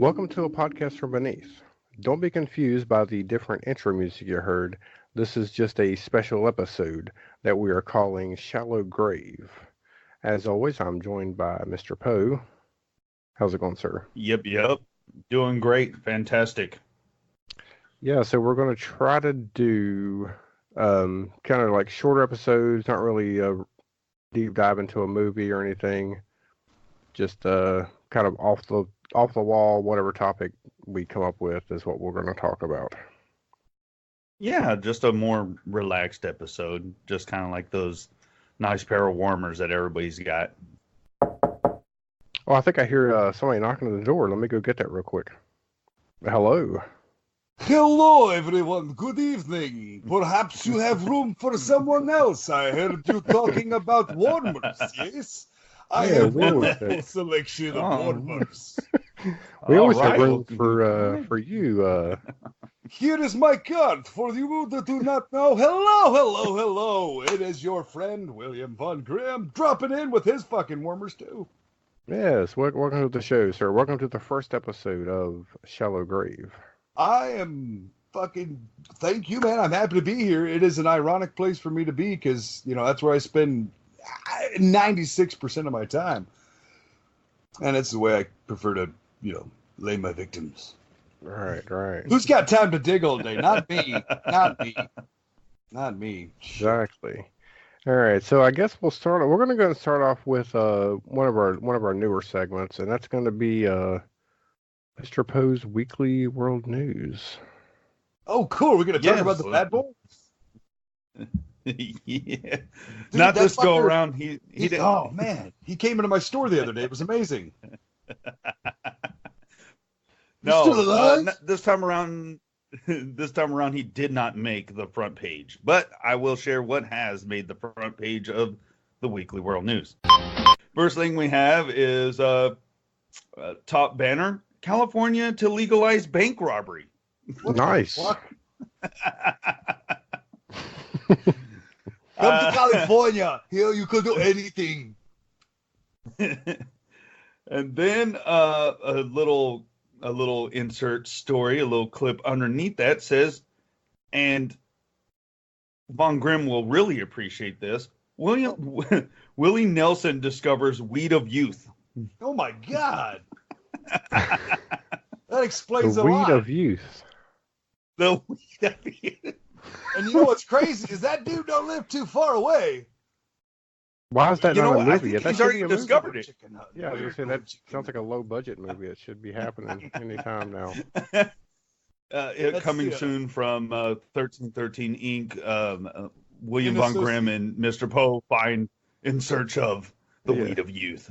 Welcome to a podcast from beneath. Don't be confused by the different intro music you heard. This is just a special episode that we are calling Shallow Grave. As always, I'm joined by Mr. Poe. How's it going, sir? Yep. Doing great. Fantastic. Yeah, so we're going to try to do kind of like shorter episodes, not really deep dive into a movie or anything. Just kind of off the wall, whatever topic we come up with is what we're going to talk about. Yeah, just a more relaxed episode. Just kind of like those nice pair of warmers that everybody's got. Oh, I think I hear somebody knocking at the door. Let me go get that real quick. Hello. Hello, everyone. Good evening. Perhaps you have room for someone else. I heard you talking about warmers, yes? I have a wonderful selection of warmers. We always have room for you. Here is my card for you that do not know. Hello. It is your friend, William Von Grimm, dropping in with his fucking warmers, too. Yes, welcome to the show, sir. Welcome to the first episode of Shallow Grave. I am fucking... Thank you, man. I'm happy to be here. It is an ironic place for me to be because, that's where I spend 96% of my time. And it's the way I prefer to, lay my victims. Right. Who's got time to dig all day? Not me. Not me. Exactly. All right, so I guess we'll start. We're going to go and start off with one of our newer segments, and that's going to be Mr. Poe's Weekly World News. Oh, cool! We're going to talk about the Bad Boy. Yeah, Dude, not this go around. He did. Oh man, he came into my store the other day. It was amazing. No, this time around. This time around, he did not make the front page, but I will share what has made the front page of the Weekly World News. First thing we have is top banner: California to legalize bank robbery. Nice. Come to California. Here you could do anything. And then a little insert story, a little clip underneath that says, and Von Grimm will really appreciate this. Willie Nelson discovers weed of youth. Oh my God. That explains the a lot. weed of youth. The weed of youth. And you know what's crazy is that dude don't live too far away. Why is that not a movie yet? He's already discovered it. Yeah, I was going to say, that sounds like a low-budget movie. It should be happening anytime now. Coming soon from 1313 Inc., William Von Grimm and Mr. Poe find in search of the weed of youth.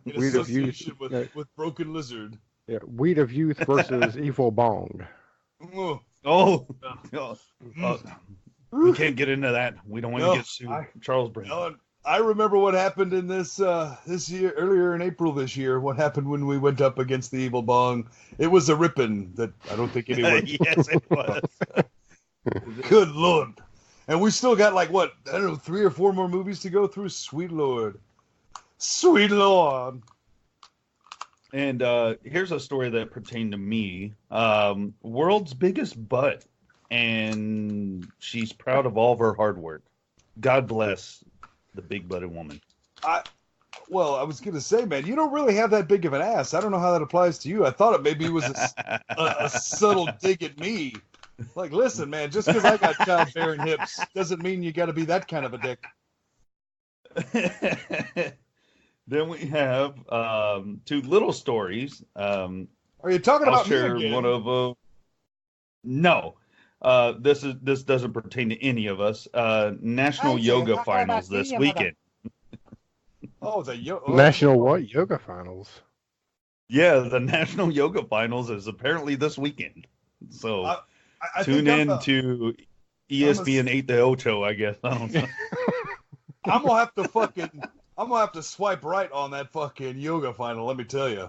Weed of youth. With Broken Lizard. Yeah, weed of youth versus Evil Bong. We can't get into that. We don't want to get sued. Charles Brown. I remember what happened in this year, earlier in April this year. What happened when we went up against the Evil Bong? It was a ripping that I don't think anyone. Yes, it was. Good Lord! And we still got 3 or 4 more movies to go through. Sweet Lord. And here's a story that pertained to me. World's biggest butt, and she's proud of all of her hard work. God bless the big-butted woman. I was going to say, man, you don't really have that big of an ass. I don't know how that applies to you. I thought it maybe was a subtle dig at me. Like, listen, man, just because I got childbearing hips doesn't mean you got to be that kind of a dick. Then we have 2 little stories. Are you talking about me again? I'll share one of them. No. This doesn't pertain to any of us. National Yoga Finals this weekend. Oh, National what? Yoga Finals? Yeah, the National Yoga Finals is apparently this weekend. So I tune in to ESPN 8 to Ocho, I guess. I don't know. I'm gonna have to swipe right on that fucking yoga final. Let me tell you,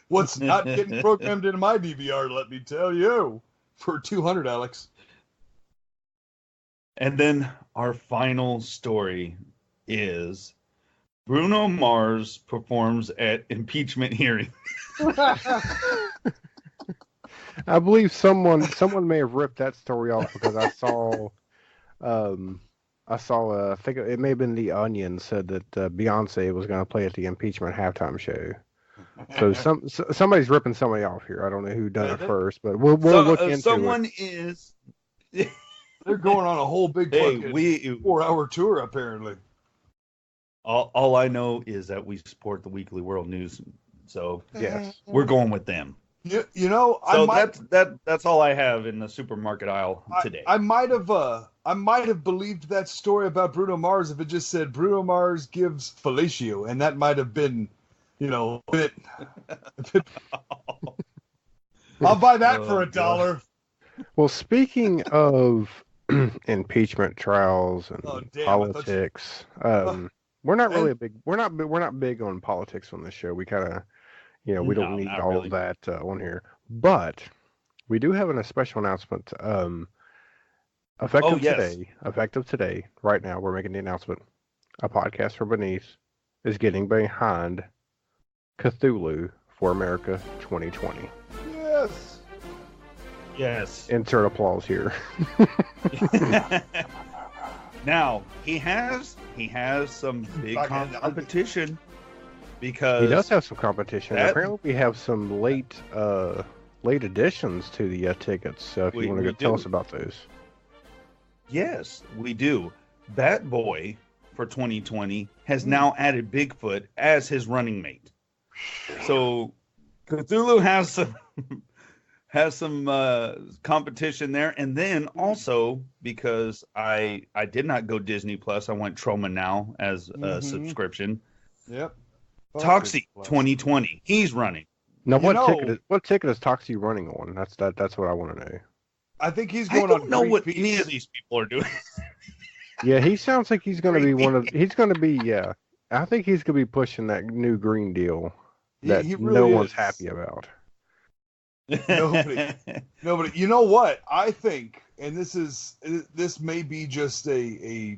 what's not getting programmed into my DVR? Let me tell you. For 200, Alex. And then our final story is Bruno Mars performs at impeachment hearing. I believe someone may have ripped that story off because I saw I think it may have been The Onion said that Beyonce was going to play at the impeachment halftime show. So somebody's ripping somebody off here. I don't know who done it first, but we'll look into someone it. is. They're going on a whole big 4-hour tour apparently. All I know is that we support the Weekly World News, so yes, we're going with them. You know, so that's all I have in the supermarket aisle today. I might have believed that story about Bruno Mars if it just said Bruno Mars gives fellatio, and that might have been, a bit. I'll buy that for $1. Well, speaking of impeachment trials and politics, we're not really we're not big on politics on this show. We kind of. We don't need all of that on here. But we do have a special announcement. Effective today, right now, we're making the announcement. A podcast from Beneath is getting behind Cthulhu for America 2020. Yes. Yes. Insert applause here. Now, he has some big competition. Because he does have some competition. Apparently, we have some late additions to the tickets. So if you want to tell us about those. Yes, we do. Bat Boy for 2020 has now added Bigfoot as his running mate. So Cthulhu has some competition there, and then also because I did not go Disney Plus, I went Troma Now as a subscription. Yep. Toxie 2020. He's running. Now, what ticket is Toxie running on? That's what I want to know. I think he's going on. I don't know what any of these people are doing. Yeah, he sounds like he's going to be one of. He's going to be. Yeah, I think he's going to be pushing that new green deal that he really no one's happy about. Nobody. You know what? I think, and this may be just a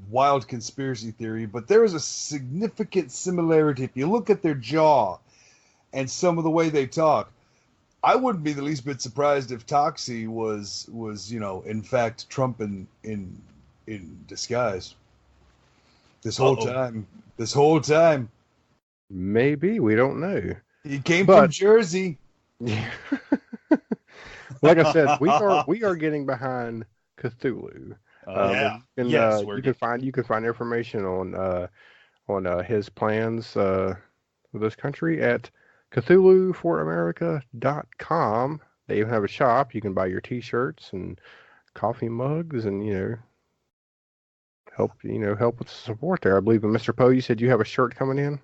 wild conspiracy theory, but there is a significant similarity. If you look at their jaw and some of the way they talk, I wouldn't be the least bit surprised if Toxie was in fact Trump in disguise. This whole time. Maybe, we don't know. He came from Jersey. Yeah. Like I said, we are getting behind Cthulhu. You can find information on his plans for this country at CthulhuForAmerica.com. They even have a shop. You can buy your T-shirts and coffee mugs, and help with the support there. I believe, Mr. Poe, you said you have a shirt coming in.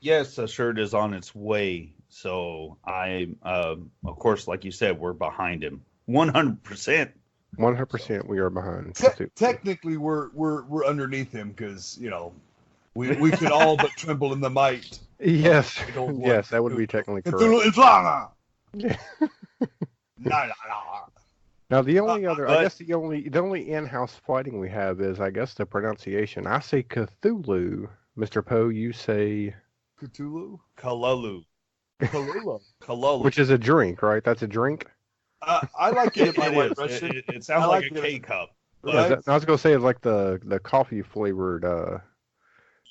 Yes, a shirt is on its way. So I, of course, like you said, we're behind him 100%. 100%, we are behind. Technically, we're underneath him because we can all but tremble in the might. Yes, yes, that would be technically correct. Now the only the only in-house fighting we have is, I guess, the pronunciation. I say Cthulhu, Mr. Poe. You say Cthulhu. Kalulu. Kalulu. Which is a drink, right? That's a drink. I like it in my White Russian. It sounds like a K-cup. Right? I was gonna say it's like the coffee flavored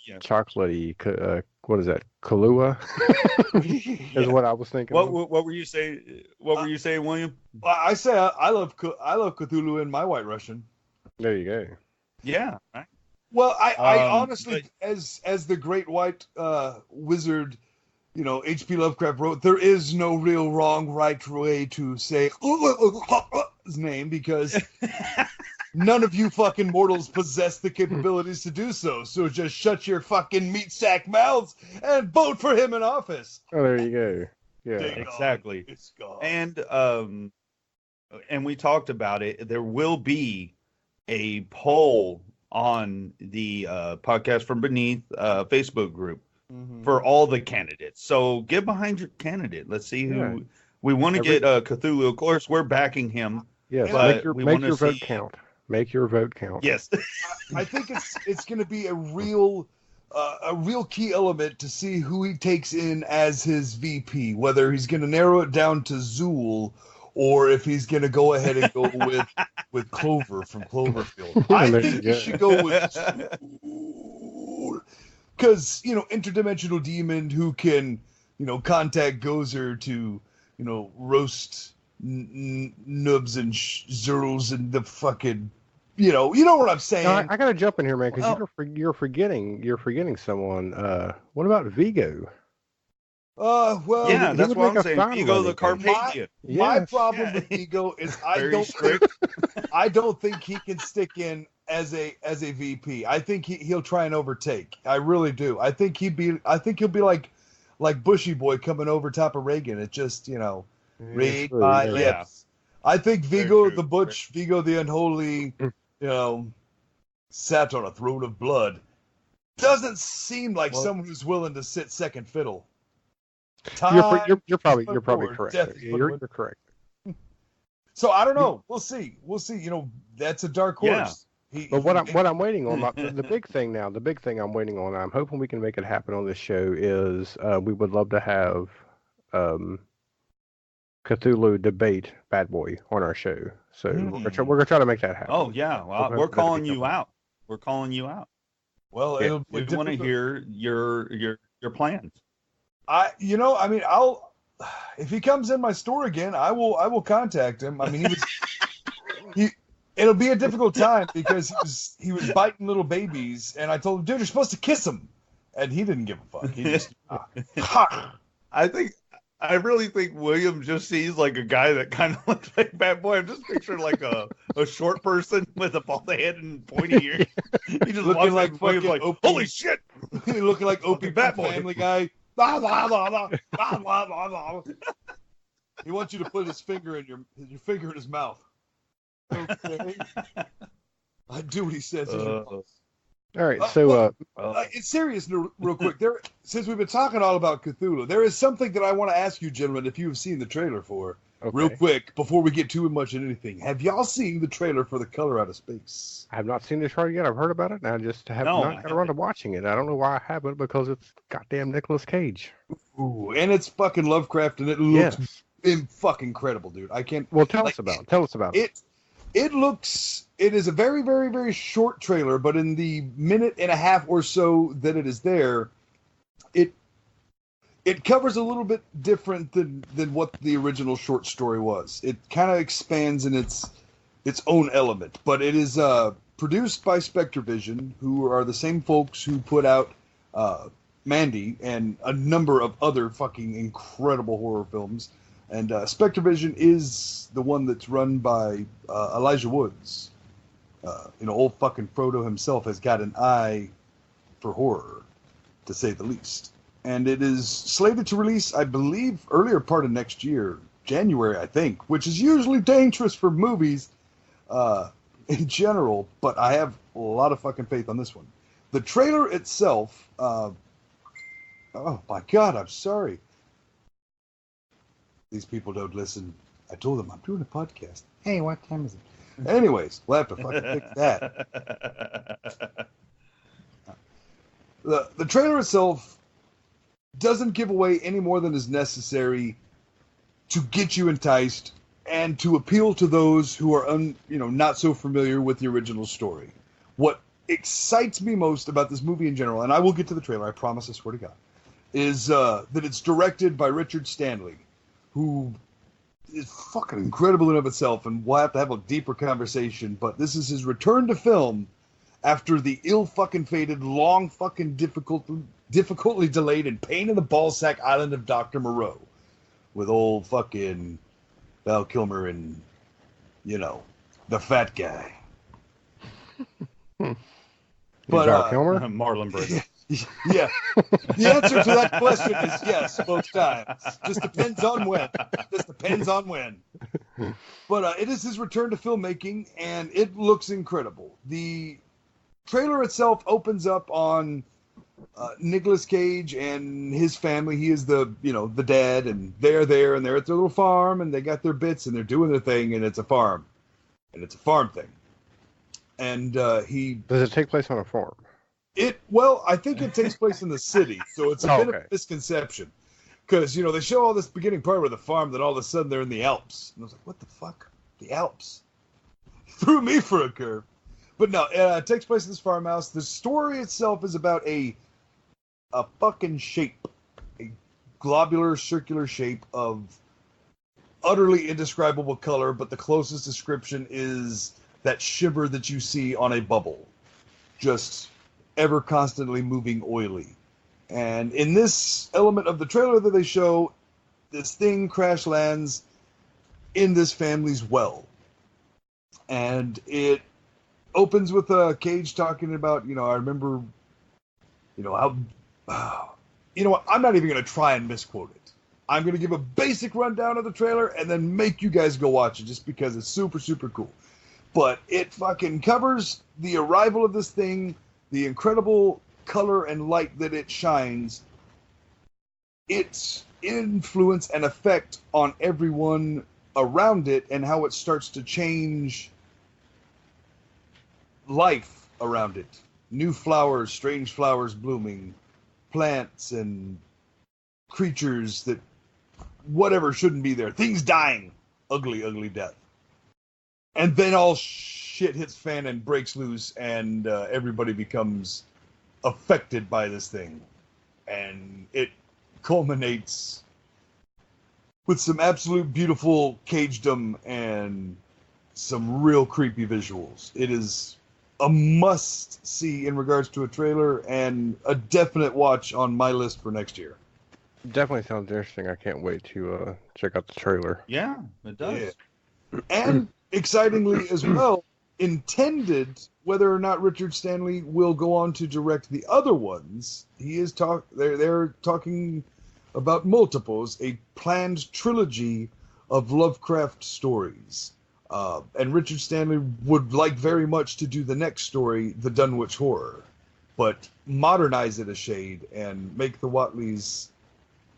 chocolatey. What is that? Kahlua is what I was thinking. What were you saying? What were you saying, William? I say I love Cthulhu in my White Russian. There you go. Yeah. Right. Well, I honestly, as the great white wizard, H.P. Lovecraft wrote, there is no real right way to say his name because none of you fucking mortals possess the capabilities to do so. So just shut your fucking meat sack mouths and vote for him in office. Oh, there you go. Yeah, exactly. It's gone. And we talked about it. There will be a poll on the Podcast from Beneath Facebook group for all the candidates. So get behind your candidate. Let's see who we want to get. Cthulhu, of course, we're backing him. Yes, make your vote count. Make your vote count. Yes. I think it's going to be a real a real key element to see who he takes in as his VP, whether he's going to narrow it down to Zool or if he's going to go ahead and go with Clover from Cloverfield. I think he should go with Zool. Because, interdimensional demon who can, contact Gozer to, roast nubs and zurls and the fucking... You know what I'm saying. No, I gotta jump in here, man, because you're forgetting someone. What about Vigo? Well, yeah, that's what I'm saying. Vigo the Carpathian. My problem with Vigo is I don't think he can stick in as a VP. I think he'll try and overtake. I really do. I think he'll be like Bushy Boy coming over top of Reagan. It just read my lips. I think Vigo the Butch, Vigo the Unholy. Sat on a throne of blood. Doesn't seem like someone who's willing to sit second fiddle. You're probably correct. You're correct. So I don't know. We'll see. That's a dark horse. Yeah. But what I'm waiting on, the big thing I'm waiting on, I'm hoping we can make it happen on this show is we would love to have Cthulhu debate Bad Boy on our show. So we're gonna try to make that happen. Oh yeah, well, we're calling you out. We're calling you out. Well, we want to hear your plans. I'll if he comes in my store again, I will contact him. I mean, it'll be a difficult time because he was biting little babies, and I told him, dude, you're supposed to kiss him, and he didn't give a fuck. He just I really think William just sees like a guy that kind of looks like Bad Boy. I'm just picturing like a short person with a bald head and pointy ears. He just looking like fucking like, holy shit! Looking like Opie Bad Boy, Family Guy. Blah, blah, blah, blah, blah, blah, blah, blah. He wants you to put his finger in your finger in his mouth. Okay. I do what he says. All right, so it's serious, real quick. Since we've been talking all about Cthulhu, there is something that I want to ask you, gentlemen, if you have seen the trailer for. Okay. Real quick, before we get too much into anything, have y'all seen the trailer for The Color Out of Space? I have not seen the trailer yet. I've heard about it, and I just have not got around to watching it. I don't know why I haven't, because it's goddamn Nicolas Cage. Ooh, and it's fucking Lovecraft, and it looks fucking incredible, dude. I can't. Well, tell us about it. It is a very, very, very short trailer, but in the minute and a half or so that it is there, it covers a little bit different than what the original short story was. It kind of expands in its own element, but it is produced by Spectrovision, who are the same folks who put out Mandy and a number of other fucking incredible horror films. And Spectrovision is the one that's run by Elijah Woods. Old fucking Frodo himself has got an eye for horror, to say the least. And it is slated to release, I believe, earlier part of next year, January, I think, which is usually dangerous for movies in general, but I have a lot of fucking faith on this one. The trailer itself, oh my God, I'm sorry. These people don't listen. I told them I'm doing a podcast. Hey, what time is it? Anyways, we'll have to fucking fix that. The trailer itself doesn't give away any more than is necessary to get you enticed and to appeal to those who are not so familiar with the original story. What excites me most about this movie in general, and I will get to the trailer, I promise, I swear to God, is that it's directed by Richard Stanley, who is fucking incredible in of itself, and we'll have to have a deeper conversation, but this is his return to film after the ill-fucking-fated, long-fucking difficultly delayed and pain-in-the-ballsack island of Dr. Moreau, with old fucking Val Kilmer and, the fat guy. But Val Kilmer? Marlon Brando. Yeah. The answer to that question is yes, both times. Just depends on when. But it is his return to filmmaking, and it looks incredible. The trailer itself opens up on Nicolas Cage and his family. He is the dad, and they're there, and they're at their little farm, and they got their bits, and they're doing their thing, and it's a farm. And it's a farm thing. And he... Does it take place on a farm? I think it takes place in the city, so it's a bit of a misconception. Because, they show all this beginning part with the farm, then all of a sudden they're in the Alps. And I was like, what the fuck? The Alps? Threw me for a curve. But no, it takes place in this farmhouse. The story itself is about a fucking shape. A globular, circular shape of utterly indescribable color, but the closest description is that shimmer that you see on a bubble. Just ever constantly moving oily. And in this element of the trailer that they show, this thing crash lands in this family's well. And it opens with a Cage talking about, I remember, how, I'm not even going to try and misquote it. I'm going to give a basic rundown of the trailer and then make you guys go watch it just because it's super, super cool. But it fucking covers the arrival of this thing, the incredible color and light that it shines, its influence and effect on everyone around it, and how it starts to change life around it. New flowers, strange flowers blooming, plants and creatures that whatever shouldn't be there. Things dying. Ugly, ugly death. And then all shit hits fan and breaks loose, and everybody becomes affected by this thing. And it culminates with some absolute beautiful cagedom and some real creepy visuals. It is a must-see in regards to a trailer, and a definite watch on my list for next year. Definitely sounds interesting. I can't wait to check out the trailer. Yeah, it does. Yeah. And excitingly as well, intended, whether or not Richard Stanley will go on to direct the other ones, they're talking about multiples, a planned trilogy of Lovecraft stories. And Richard Stanley would like very much to do the next story, The Dunwich Horror, but modernize it a shade and make the Watleys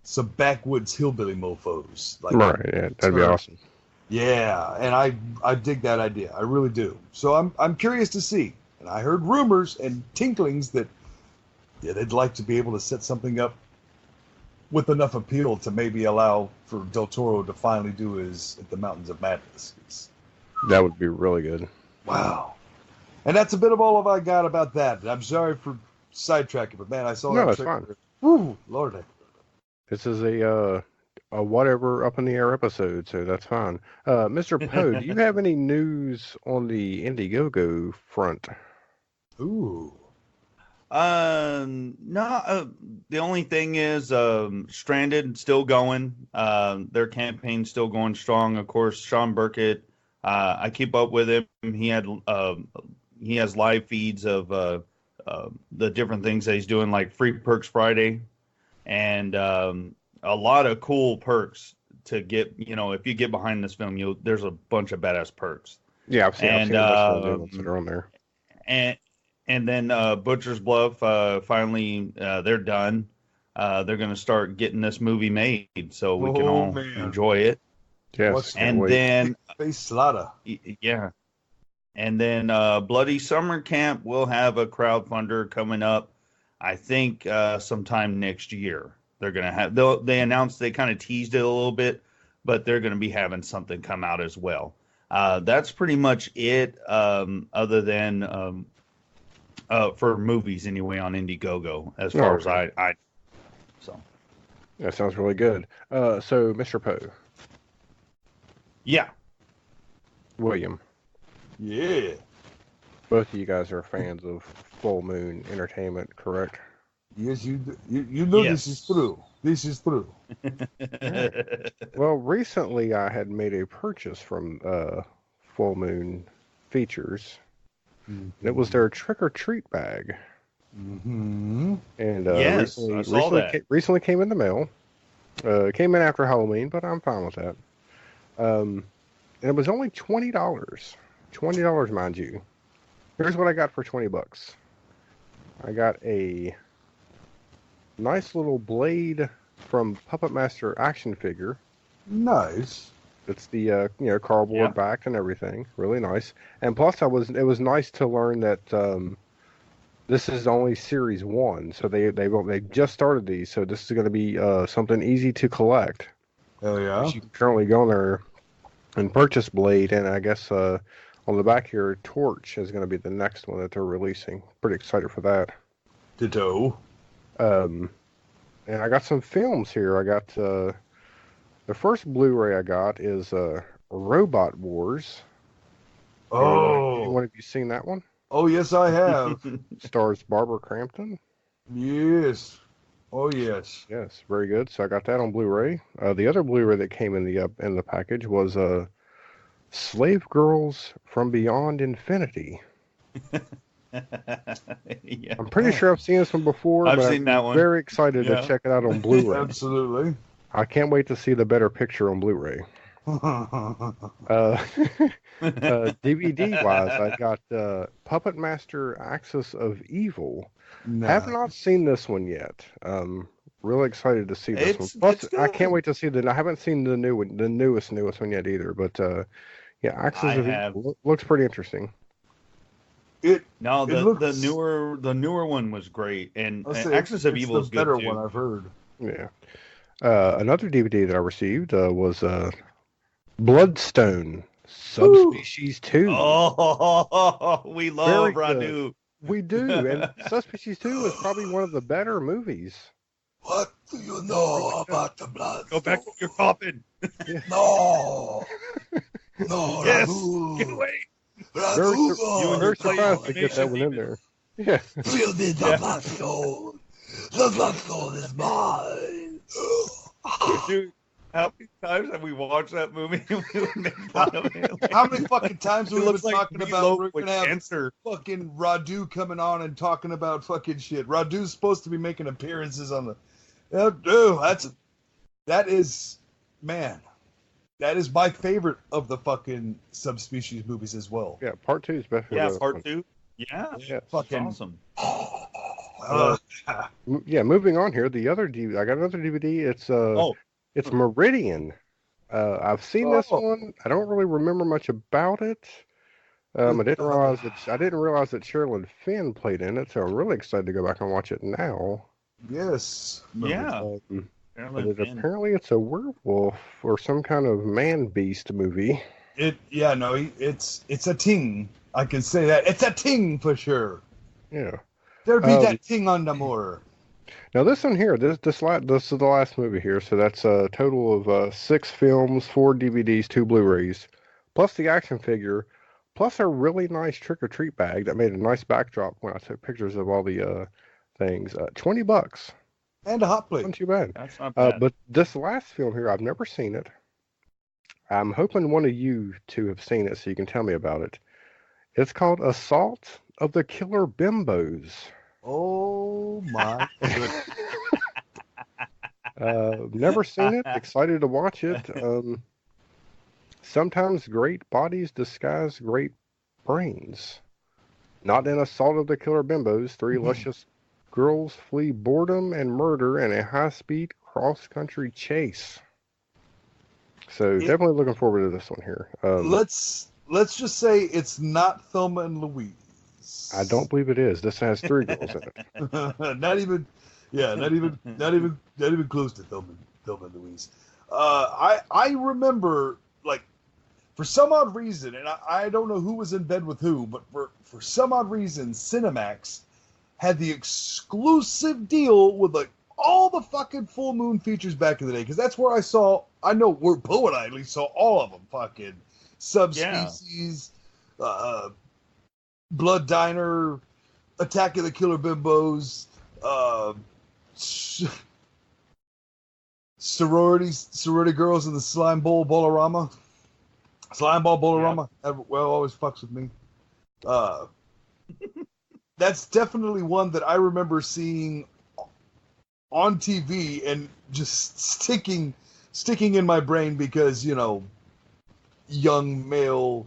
some backwoods hillbilly mofos. Right, yeah, that'd be awesome. Yeah, and I dig that idea. I really do. So I'm curious to see. And I heard rumors and tinklings that they'd like to be able to set something up with enough appeal to maybe allow for Del Toro to finally do his At the Mountains of Madness. That would be really good. Wow. And that's a bit of all I got about that. I'm sorry for sidetracking, but man, I saw that. No, it's fine. Woo, Lord. This is a whatever up in the air episode, so that's fine. Mr. Poe, do you have any news on the Indiegogo front? Ooh. No. The only thing is, Stranded still going. Their campaign's still going strong. Of course, Sean Burkett. I keep up with him. He has live feeds of the different things that he's doing, like Free Perks Friday, and a lot of cool perks to get. If you get behind this film, there's a bunch of badass perks. Yeah, I've seen the ones that are on there. And then Butcher's Bluff, finally, they're done. They're going to start getting this movie made so we can all enjoy it. Yes. And then Space Slaughter. Yeah. And then Bloody Summer Camp will have a crowdfunder coming up, I think, sometime next year. They're going to have, they announced, they kind of teased it a little bit, but they're going to be having something come out as well. That's pretty much it, other than for movies anyway on Indiegogo, as far as I. So. That sounds really good. So, Mr. Poe. Yeah. William. Yeah. Both of you guys are fans of Full Moon Entertainment, correct? Yes, you know yes. This is true. This is true. Well, recently I had made a purchase from Full Moon Features. Mm-hmm. And it was their Trick or Treat bag. Mm-hmm. And yes, recently came in the mail. Came in after Halloween, but I'm fine with that. And it was only $20. $20, mind you. Here's what I got for $20. I got a nice little blade from Puppet Master action figure. Nice. It's the cardboard back and everything. Really nice. And plus, it was nice to learn that This is only series 1, so they just started these, so this is going to be something easy to collect. Oh yeah. You can currently go on there and purchase Blade, and I guess on the back here, Torch is going to be the next one that they're releasing. Pretty excited for that. Ditto. And I got some films here. I got the first Blu-ray I got is Robot Wars. Oh. Anyone of you seen that one? Oh yes, I have. Stars Barbara Crampton. Yes. Oh yes. Yes, very good. So I got that on Blu-ray. The other Blu-ray that came in the package was Slave Girls from Beyond Infinity. Yeah. I'm pretty sure I've seen this one before. I've but seen that one. Very excited to check it out on Blu-ray. Absolutely. I can't wait to see the better picture on Blu-ray. DVD wise, I got Puppet Master Axis of Evil. Nah. Have not seen this one yet. Really excited to see this one. Plus, I can't wait to see I haven't seen the new one, the newest one yet either. But yeah, Axis of Evil looks pretty interesting. The newer one was great, and Axis of Evil is the better good too. one I've heard. Yeah. Another DVD that I received was Bloodstone Subspecies 2. Oh, we love Radu. We do, and Subspecies 2 is probably one of the better movies. What do you know about the blood? Go back to your coffin. Yeah. No. No, Yes. Radu. Get away. Radu. Very surprised to get that one in there. Yeah. Feel me the bloodstone. The bloodstone is mine. Dude, how many times have we watched that movie and we would make fun of it? Like, How many fucking times have we been talking about we're with gonna have cancer? fucking Radu coming on and talking about fucking shit? Radu's supposed to be making appearances on the. Dude, that is my favorite of the fucking Subspecies movies as well. Yeah, part 2 is better. Yeah, part 2. Yeah, fucking awesome. Yeah, moving on here. The other DVD, I got another DVD. It's Meridian. I've seen this one. I don't really remember much about it. I didn't realize that Sherilyn Fenn played in it, so I'm really excited to go back and watch it now. Yes. Yeah. Apparently it's a werewolf or some kind of man beast movie. It's a ting. I can say that. It's a ting for sure. Yeah. There be that ting on the moor. Now this one here, this is the last movie here, so that's a total of 6 films, 4 DVDs, 2 Blu-rays, plus the action figure, plus a really nice trick-or-treat bag that made a nice backdrop when I took pictures of all the things. $20. And a hot plate. Not too bad. That's not bad. But this last film here, I've never seen it. I'm hoping one of you two have seen it so you can tell me about it. It's called Assault of the Killer Bimbos. Oh my goodness. Never seen it. Excited to watch it. Sometimes great bodies disguise great brains. Not in Assault of the Killer Bimbos, 3 luscious girls flee boredom and murder in a high-speed cross-country chase. So definitely looking forward to this one here. Let's just say it's not Thelma and Louise. I don't believe it is. This has 3 girls in it. not even close to Thelma and Louise. I remember, like, for some odd reason, and I don't know who was in bed with who, but for some odd reason, Cinemax had the exclusive deal with, like, all the fucking full moon features back in the day, because that's where I know where Poe and I at least saw all of them. Fucking Subspecies, Blood Diner, Attack of the Killer Bimbos, sorority girls in the Slime Bowl Bolorama. Slime Ball Bolorama. Yeah. Always fucks with me. That's definitely one that I remember seeing on TV and just sticking in my brain because, you know, young males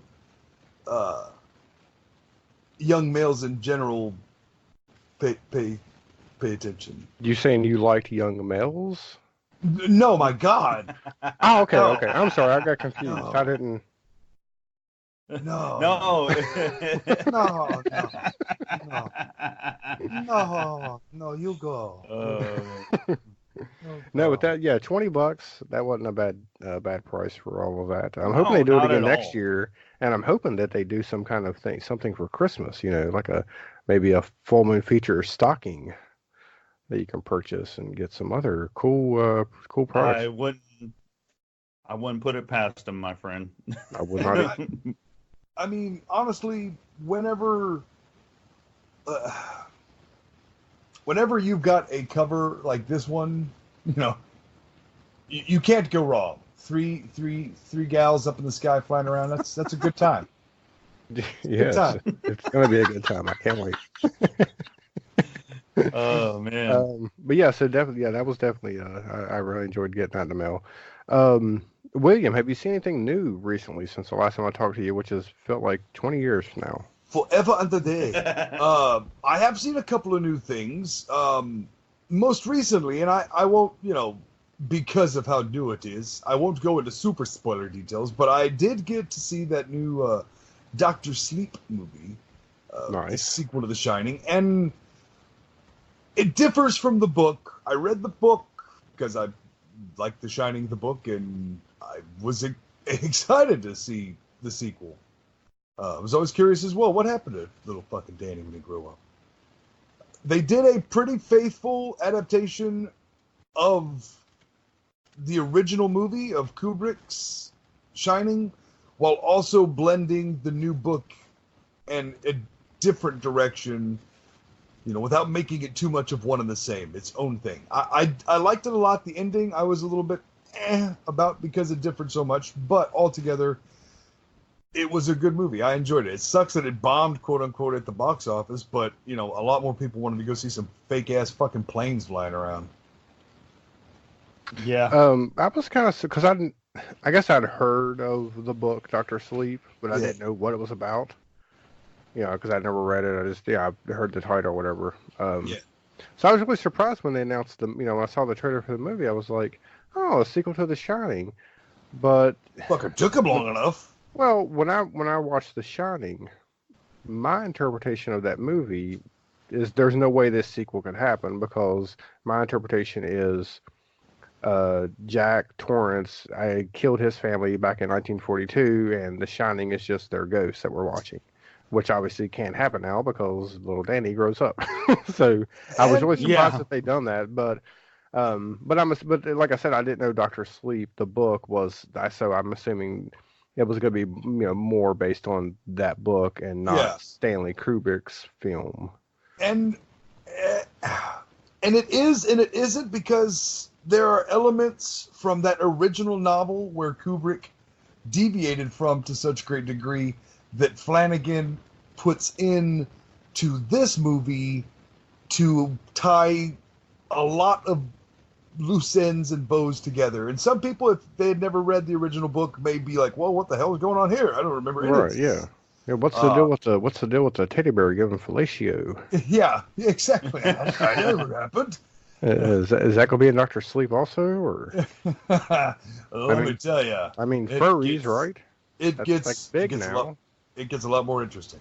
in general pay attention. You saying you liked young males? No, my God. Oh, okay. I'm sorry, I got confused. No. I didn't. No. No. No. No, you go. No, with that, yeah, $20. That wasn't a bad price for all of that. I'm hoping No, they do it not again at next all. year, and I'm hoping that they do some kind of thing, something for Christmas. Like maybe a full moon feature stocking that you can purchase and get some other cool products. I wouldn't put it past them, my friend. I would not. I mean, honestly, whenever you've got a cover like this one, you can't go wrong. Three gals up in the sky flying around. That's a good time. Yes, it's going to be a good time. I can't wait. Oh man. But yeah, so definitely, yeah, that was definitely. I really enjoyed getting that in the mail. William, have you seen anything new recently since the last time I talked to you, which has felt like 20 years now? Forever and a day. I have seen a couple of new things. Most recently, and I won't, because of how new it is, I won't go into super spoiler details, but I did get to see that new Dr. Sleep movie, Nice. the sequel to The Shining, and it differs from the book. I read the book because I liked The Shining, the book, and I was excited to see the sequel. I was always curious as well, what happened to little fucking Danny when he grew up? They did a pretty faithful adaptation of the original movie of Kubrick's Shining, while also blending the new book in a different direction, without making it too much of one and the same, its own thing. I liked it a lot. The ending I was a little bit about because it differed so much, but altogether, it was a good movie. I enjoyed it. It sucks that it bombed, quote unquote, at the box office, but a lot more people wanted to go see some fake ass fucking planes flying around. Yeah. I was kind of because I guess I'd heard of the book Dr. Sleep, but I didn't know what it was about. Because I never read it. I heard the title or whatever. So I was really surprised when they announced when I saw the trailer for the movie. I was like, oh, a sequel to The Shining. But fucking took them long enough. Well, when I watched The Shining, my interpretation of that movie is there's no way this sequel could happen because my interpretation is Jack Torrance killed his family back in 1942, and The Shining is just their ghost that we're watching, which obviously can't happen now because little Danny grows up. So I was really surprised that they done that, but like I said, I didn't know Dr. Sleep, the book was, so I'm assuming it was going to be more based on that book and not Stanley Kubrick's film. And it is and it isn't, because there are elements from that original novel where Kubrick deviated from to such great degree that Flanagan puts in to this movie to tie a lot of loose ends and bows together. And some people, if they had never read the original book, may be like, well, what the hell is going on here? I don't remember anything. Right, yeah. What's the deal with the teddy bear giving fellatio? Yeah, exactly. That never happened. Is that going to be in Dr. Sleep also, or? Let me tell you. I mean, furries, right? It gets big now. It gets a lot more interesting.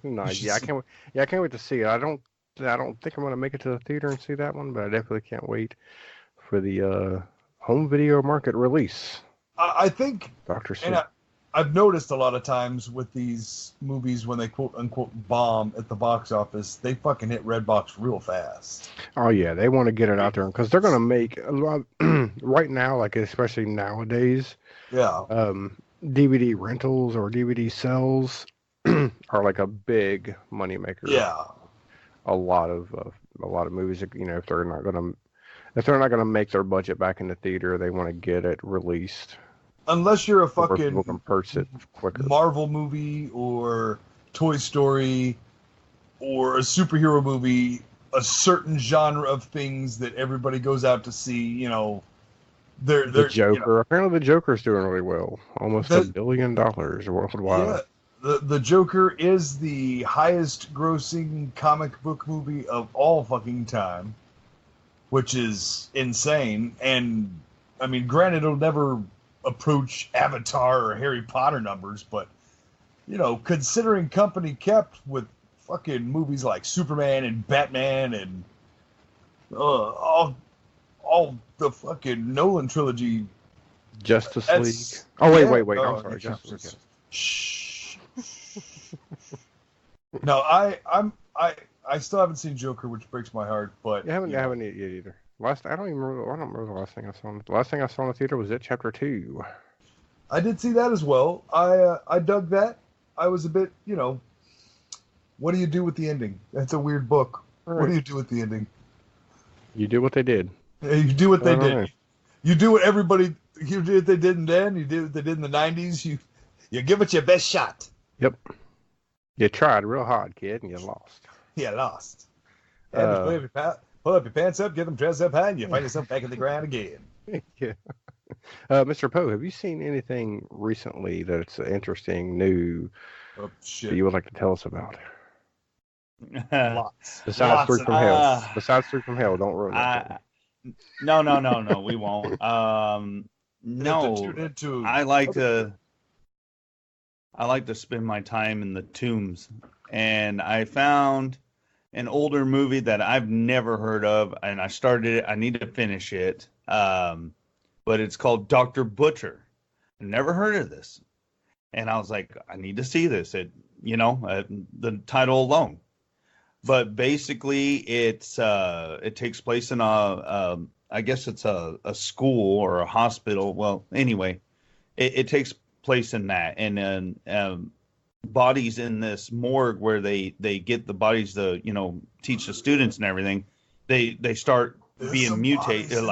Nice. Yeah, I can't wait to see it. I don't think I'm going to make it to the theater and see that one, but I definitely can't wait for the home video market release. I think Dr. Sleep. And I've noticed a lot of times with these movies, when they quote unquote bomb at the box office, they fucking hit Redbox real fast. Oh yeah, they want to get it out there because they're going to make a lot right now, like especially nowadays. Yeah. DVD rentals or DVD sales are like a big moneymaker. Yeah. A lot of movies, if they're not gonna make their budget back in the theater, they want to get it released. Unless you're a fucking people can purchase it quicker. Marvel movie or Toy Story or a superhero movie, a certain genre of things that everybody goes out to see, The Joker. Apparently the Joker's doing really well. Almost $1 billion worldwide. Yeah, the Joker is the highest grossing comic book movie of all fucking time, which is insane. And, I mean, granted, it'll never approach Avatar or Harry Potter numbers, but considering company kept with fucking movies like Superman and Batman and all the fucking Nolan trilogy. Justice League. Oh, wait. I'm sorry. Justice League. Shh. No, I still haven't seen Joker, which breaks my heart. But I haven't yet either. I don't remember the last thing I saw. The last thing I saw in the theater was It Chapter 2. I did see that as well. I dug that. I was a bit, what do you do with the ending? That's a weird book. Right. What do you do with the ending? You do what they did. You do what they did. You do what everybody. You did what they did then. You did what they did in the 90s. You give it your best shot. Yep. You tried real hard, kid, and you lost. You lost. And pull up your pants up, get them dressed up high, and you find yourself back in the ground again. Yeah. Mr. Poe, have you seen anything recently that's interesting, new, that you would like to tell us about? Lots. Besides Three from Hell. Besides Three from Hell, don't ruin that. No, we won't. No, I like to spend my time in the tombs, and I found an older movie that I've never heard of, and I started it. I need to finish it, but it's called Dr.Butcher. I never heard of this, and I was like, I need to see this. The title alone. But basically, it takes place in I guess it's a school or a hospital. Well, anyway, it takes place in that, and then bodies in this morgue where they get the bodies to teach the students and everything. They start being mutated,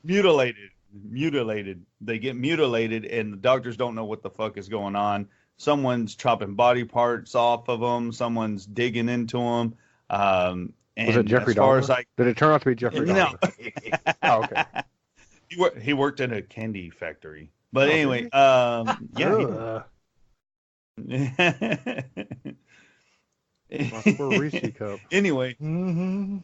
mutilated. They get mutilated, and the doctors don't know what the fuck is going on. Someone's chopping body parts off of them. Someone's digging into them. And was it Jeffrey Dahmer? Did it turn out to be Jeffrey Dahmer? No. Oh, okay. He worked in a candy factory. But anyway, yeah. Reese cup. Anyway. Mm-hmm.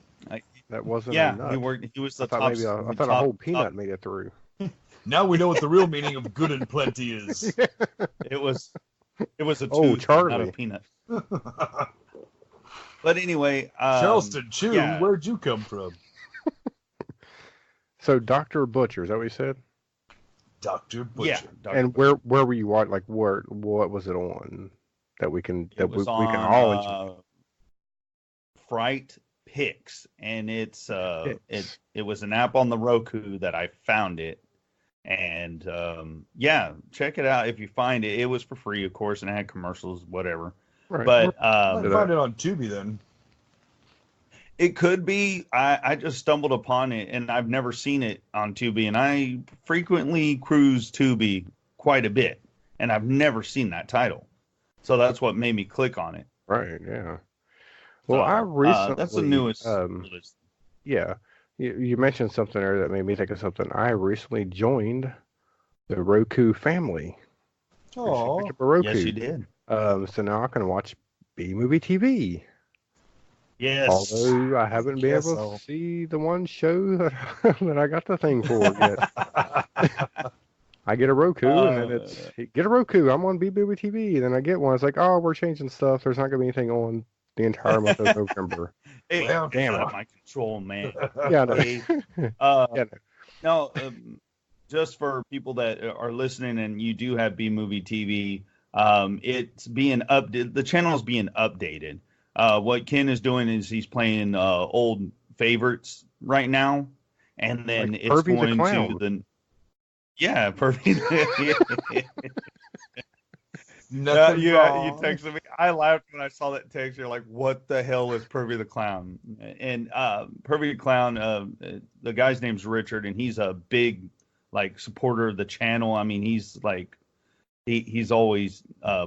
That wasn't a nut. He was the I thought a whole peanut made it through. Now we know what the real meaning of good and plenty is. It was a tooth, not a peanut. But anyway, Charleston Chew, where'd you come from? So Dr. Butcher, is that what you said? Dr. Butcher. Yeah. And where were you watching? Like what was it on that we can all enjoy? Fright Picks, and it was an app on the Roku that I found it. And check it out if you find it. It was for free, of course, and it had commercials, whatever. Right. But I find it on Tubi then. It could be. I just stumbled upon it, and I've never seen it on Tubi, and I frequently cruise Tubi quite a bit, and I've never seen that title. So that's what made me click on it. Right. Yeah. Well, I recently that's the newest. Yeah. You mentioned something there that made me think of something. I recently joined the Roku family. Oh, yes, you did. So now I can watch B-Movie TV. Yes. Although I haven't been able to see the one show that I got the thing for yet. I get a Roku, and then get a Roku. I'm on B-Movie TV. Then I get one. It's like, oh, we're changing stuff. There's not going to be anything on the entire month of November. Hey, well, damn it. My control, man. No, just for people that are listening and you do have B-Movie TV, it's being updated. The channel is being updated. What Ken is doing is he's playing old favorites right now, and then like it's going to the Pervy. You texted me. I laughed when I saw that text. You're like, "What the hell is Pervy the Clown?" And Pervy the Clown, the guy's name's Richard, and he's a big supporter of the channel. I mean, he's he's always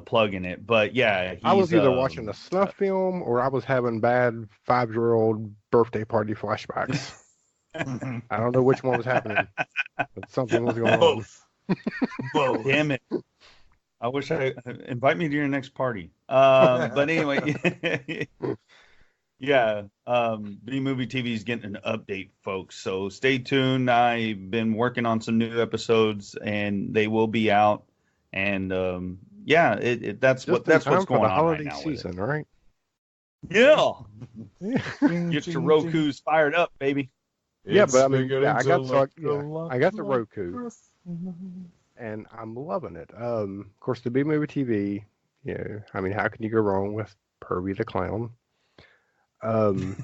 plugging it. But yeah, I was either watching a snuff film or I was having bad 5-year-old birthday party flashbacks. I don't know which one was happening, but something was going on. Both. Damn it. I wish invite me to your next party. But anyway, yeah. B-Movie TV is getting an update, folks. So stay tuned. I've been working on some new episodes, and they will be out. And that's Just what's time for going the on holiday right now season, with right? it. Yeah, Ching, get your ching, Roku's fired up, baby. Yeah, It's but I mean, beginning I to got look a I lot got the like Roku, Christmas. and I'm loving it. Of course, the B Movie TV. I mean, how can you go wrong with Pervy the Clown? Um,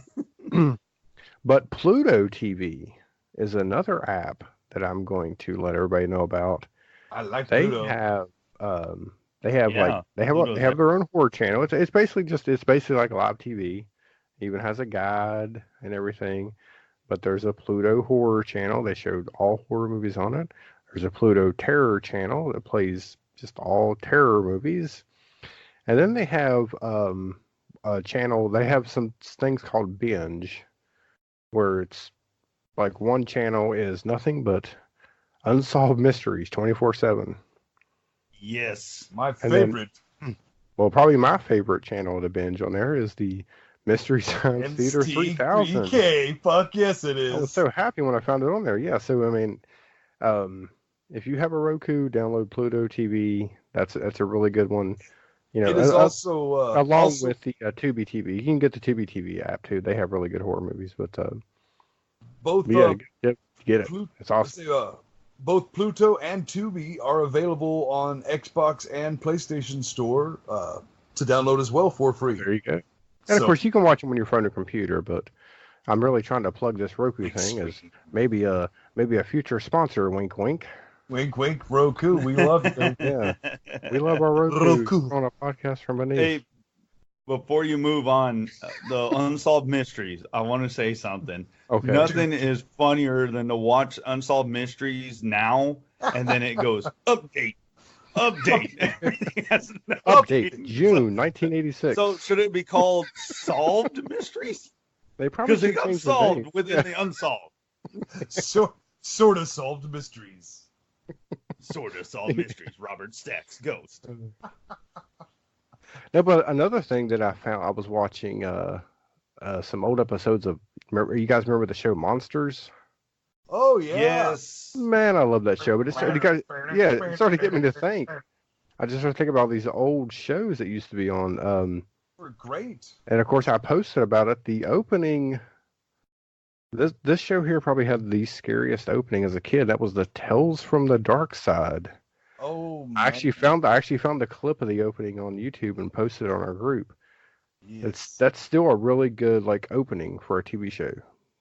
but Pluto TV is another app that I'm going to let everybody know about. I like They Pluto. have they have Yeah, they Pluto's have their own horror channel. It's basically like live TV. It even has a guide and everything. But there's a Pluto horror channel. They showed all horror movies on it. There's a Pluto terror channel that plays just all terror movies. And then they have a channel. They have some things called binge, where it's like one channel is nothing but unsolved mysteries 24/7. Yes. My And then- favorite. Well, probably my favorite channel to binge on there is the Mystery Science Theater 3000. MST3K. Fuck yes, it is. I was so happy when I found it on there. Yeah, so I mean, if you have a Roku, download Pluto TV. That's a really good one. It is also along with the Tubi TV. You can get the Tubi TV app too. They have really good horror movies. But both. yeah, get it. It's let's awesome. say, both Pluto and Tubi are available on Xbox and PlayStation Store to download as well for free. There you go. And of course, you can watch them on your phone or computer. But I'm really trying to plug this Roku thing as maybe a future sponsor. Wink, wink. Wink, wink, Roku. We love you. Yeah, we love our Roku on a podcast from beneath. Hey, before you move on, the Unsolved Mysteries, I want to say something. Okay. Nothing is funnier than to watch Unsolved Mysteries now, and then it goes, update. Everything has an Update June 1986. So should it be called Solved Mysteries? They probably Because they should got change the solved name. within the unsolved. Sort of solved mysteries. Sort of solved mysteries. Robert Stack's Ghost. No, but another thing that I found, I was watching some old episodes of. You guys remember the show Monsters? Oh yeah. Yes. Man, I love that show. But it started to get me to think. I just started thinking about these old shows that used to be on. We're great. And of course, I posted about it. The opening. This show here probably had the scariest opening as a kid. That was the Tales from the Dark Side. Oh, man. I actually found the clip of the opening on YouTube and posted it on our group. Yes. That's still a really good opening for a TV show.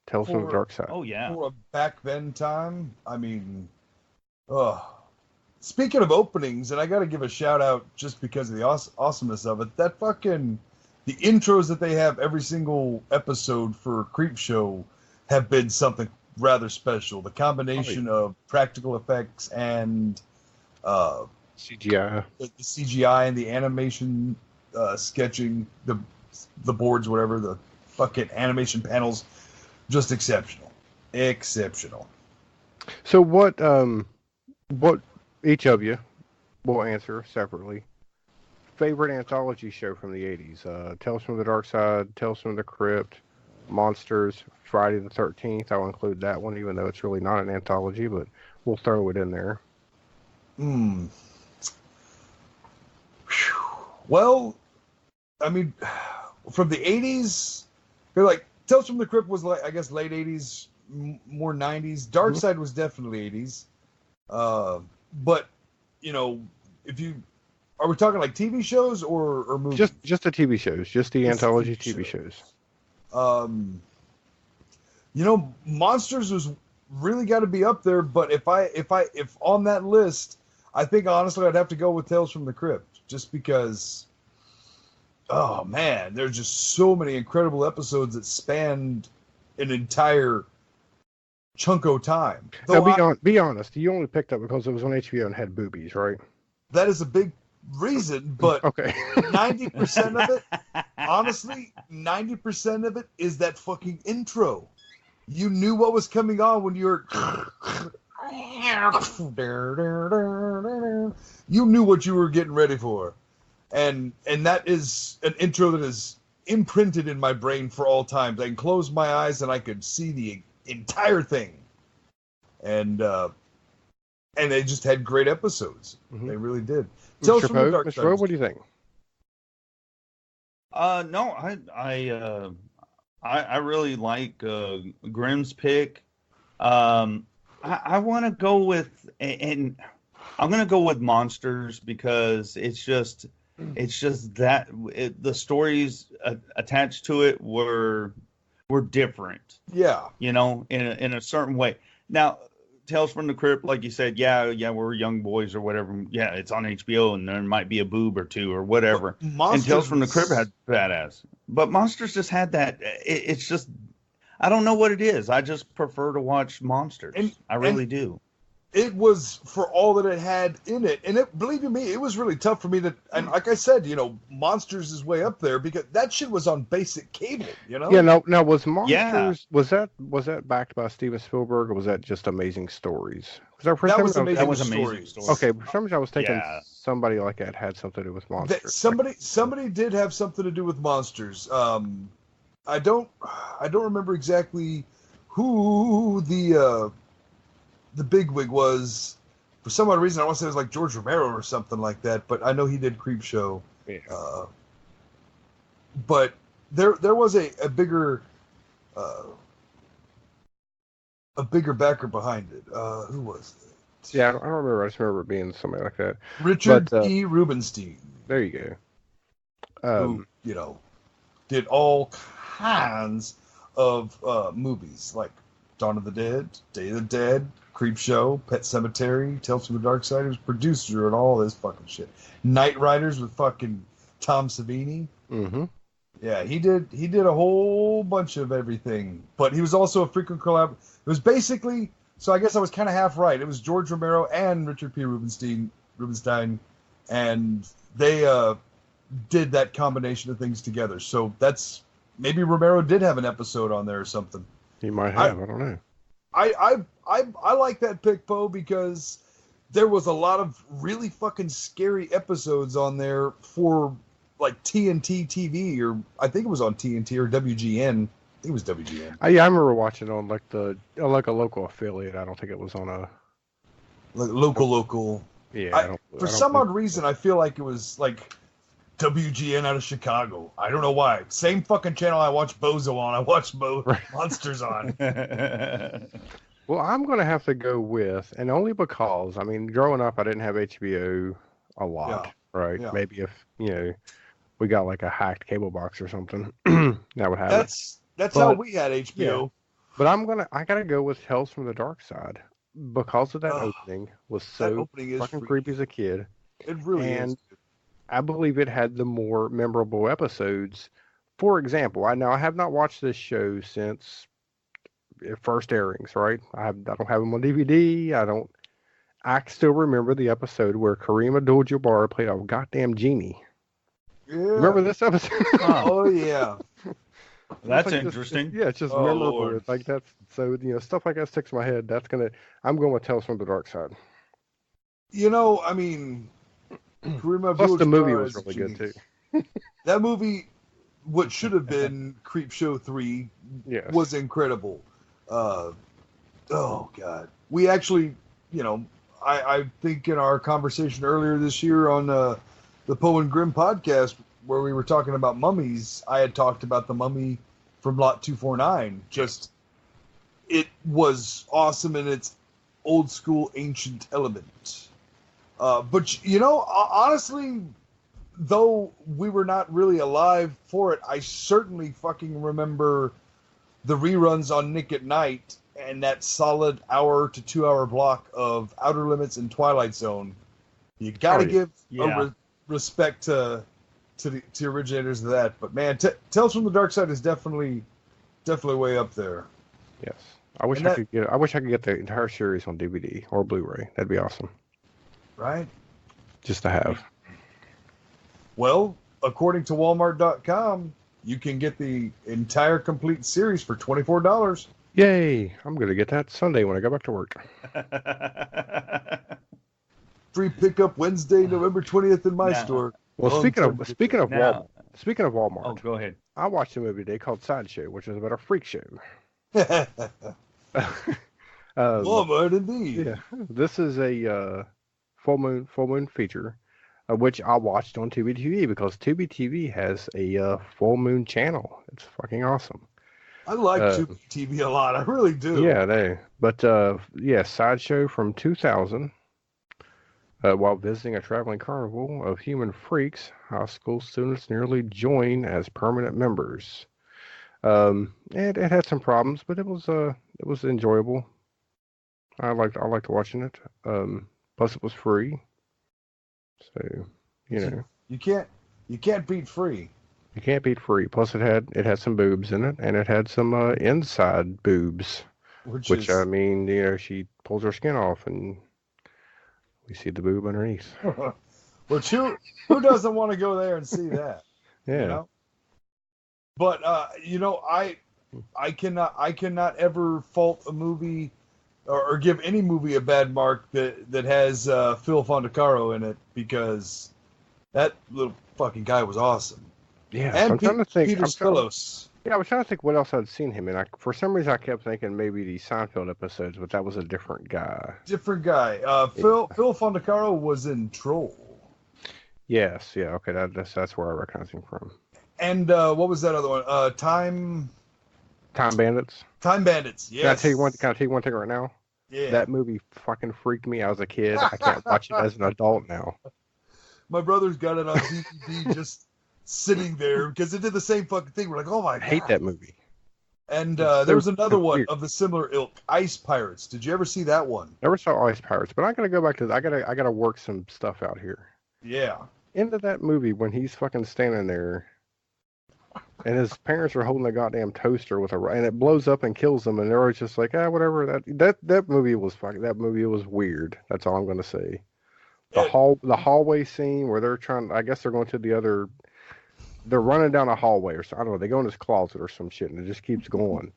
Tales from the Dark Side. Oh yeah. For a back then time, I mean, speaking of openings, and I got to give a shout out just because of the awesomeness of it. That fucking the intros that they have every single episode for Creepshow have been something rather special. The combination of practical effects and CGI. the CGI and the animation sketching, the boards, whatever, the fucking animation panels, just exceptional. Exceptional. So what each of you will answer separately. Favorite anthology show from the 80s? Tales from the Dark Side, Tales from the Crypt, Monsters, Friday the 13th. I'll include that one, even though it's really not an anthology, but we'll throw it in there. Well, I mean, from the 80s, Tales from the Crypt was I guess late 80s, more 90s. Dark Side was definitely 80s. But, are we talking like TV shows or movies? Just the TV shows, just the anthology TV shows. Monsters was really got to be up there. But if on that list, I think honestly I'd have to go with Tales from the Crypt, just because. Oh man, there's just so many incredible episodes that spanned an entire chunk of time. Now, be honest, you only picked up because it was on HBO and had boobies, right? That is a big reason, but okay. 90% of it, honestly, 90% of it is that fucking intro. You knew what was coming on when you were. You knew what you were getting ready for. And that is an intro that is imprinted in my brain for all times. I can close my eyes and I could see the entire thing. And And they just had great episodes. Mm-hmm. They really did. Tell us from the dark side. Mr. Poe, what do you think? No, I really like Grimm's pick. I want to go with, and I'm going to go with Monsters because it's just that the stories attached to it were different. Yeah. You know, in a certain way. Now, Tales from the Crypt, like you said, yeah, we're young boys or whatever. Yeah, it's on HBO and there might be a boob or two or whatever. And Tales from the Crypt had badass. But Monsters just had that. It's just, I don't know what it is. I just prefer to watch Monsters. I really do. It was for all that it had in it. And believe you me, it was really tough for me to, and like I said, you know, Monsters is way up there because that shit was on basic cable, you know? Yeah, no, was Monsters, was that backed by Steven Spielberg or was that just Amazing Stories? That was Amazing Stories. Okay, for some reason I was thinking somebody like that had something to do with Monsters. Somebody did have something to do with Monsters. I don't remember exactly who the bigwig was. For some odd reason, I want to say it was like George Romero or something like that, but I know he did Creepshow. Yeah. But there was a bigger backer behind it. Who was it? Yeah, I don't remember. I just remember it being somebody like that. Richard P. Rubenstein. There you go. Who, you know, did all kinds of movies like Dawn of the Dead, Day of the Dead, Creepshow, Pet Sematary, Tales from the Dark Side. He was producer and all this fucking shit. Night Riders with fucking Tom Savini. Mm-hmm. Yeah, he did a whole bunch of everything. But he was also a frequent collab. It was basically, so I guess I was kind of half right. It was George Romero and Richard P. Rubenstein, and they did that combination of things together. So that's, maybe Romero did have an episode on there or something. He might have. I don't know. I like that pick, Poe, because there was a lot of really fucking scary episodes on there for like TNT TV, or I think it was on TNT or WGN. I think it was WGN. I remember watching it on like a local affiliate. I don't think it was on a local. Yeah. For some odd reason, I feel like it was like WGN out of Chicago. I don't know why. Same fucking channel I watch Bozo on. I watch Monsters on. Well, I'm going to have to go with, and only because, I mean, growing up, I didn't have HBO a lot, right? Yeah. Maybe if, you know, we got like a hacked cable box or something, that would happen. That's how we had HBO. Yeah. But I got to go with Tales from the Dark Side because of that opening was so fucking creepy as a kid. It really is. I believe it had the more memorable episodes. For example, I have not watched this show since first airings, right? I don't have them on DVD. I still remember the episode where Kareem Abdul-Jabbar played a goddamn genie. Yeah. Remember this episode? Oh yeah. That's like interesting. It's just memorable. Lord. It's like that's so, you know, stuff like that sticks in my head. I'm going with Tales from the Dark Side. You know, I mean, Kareem Abdul-Jabbar. Plus the movie was really good too. That movie, what should have been Creepshow 3, was incredible. Oh God. We actually, you know, I think in our conversation earlier this year on the Poe and Grimm podcast, where we were talking about mummies, I had talked about the mummy from Lot 249. Just, it was awesome in its old school ancient element. But, you know, honestly, though we were not really alive for it, I certainly fucking remember the reruns on Nick at Night and that solid hour to 2 hour block of Outer Limits and Twilight Zone. You gotta give respect to the originators of that. But man, Tales from the Dark Side is definitely way up there. Yes, I wish I could get the entire series on DVD or Blu-ray. That'd be awesome. Right? Just to have. Well, according to Walmart.com, you can get the entire complete series for $24. Yay! I'm gonna get that Sunday when I go back to work. Free pickup Wednesday, November 20th in my store. Well, speaking of Walmart. Oh, go ahead. I watched a movie today called Sideshow, which is about a freak show. Walmart indeed. Yeah, this is a full moon feature, which I watched on Tubi TV because Tubi TV has a full moon channel. It's fucking awesome. I like Tubi TV a lot. I really do. Yeah, but yeah, Sideshow from 2000. While visiting a traveling carnival of human freaks, high school students nearly join as permanent members. It had some problems, but it was enjoyable. I liked watching it. Plus it was free. So, you can't beat free. You can't beat free. Plus it had some boobs in it, and it had some inside boobs, which I mean, she pulls her skin off and we see the boob underneath. Which who doesn't want to go there and see that? Yeah. But I cannot ever fault a movie or give any movie a bad mark that has Phil Fondacaro in it, because that little fucking guy was awesome. Yeah, and I'm trying to think. Peter Skelos. Yeah, I was trying to think what else I'd seen him in. For some reason, I kept thinking maybe the Seinfeld episodes, but that was a different guy. Different guy. Phil Fondacaro was in Troll. Yes, yeah, okay, that's where I recognize him from. And what was that other one? Time Bandits. Time Bandits. Yes. Can I tell you one thing right now? Yeah. That movie fucking freaked me out as a kid. I can't watch it as an adult now. My brother's got it on DVD just sitting there because it did the same fucking thing. We're like, oh my god. I hate that movie. And there was another one of the similar ilk, Ice Pirates. Did you ever see that one? Never saw Ice Pirates, but I gotta go back to. I gotta work some stuff out here. Yeah. Into that movie when he's fucking standing there, and his parents are holding a goddamn toaster with and it blows up and kills them, and they're always just like, whatever. That movie was fucking. That movie was weird. That's all I'm gonna say. The hallway scene where they're trying. I guess they're going to the other. They're running down a hallway or something. I don't know. They go in his closet or some shit, and it just keeps going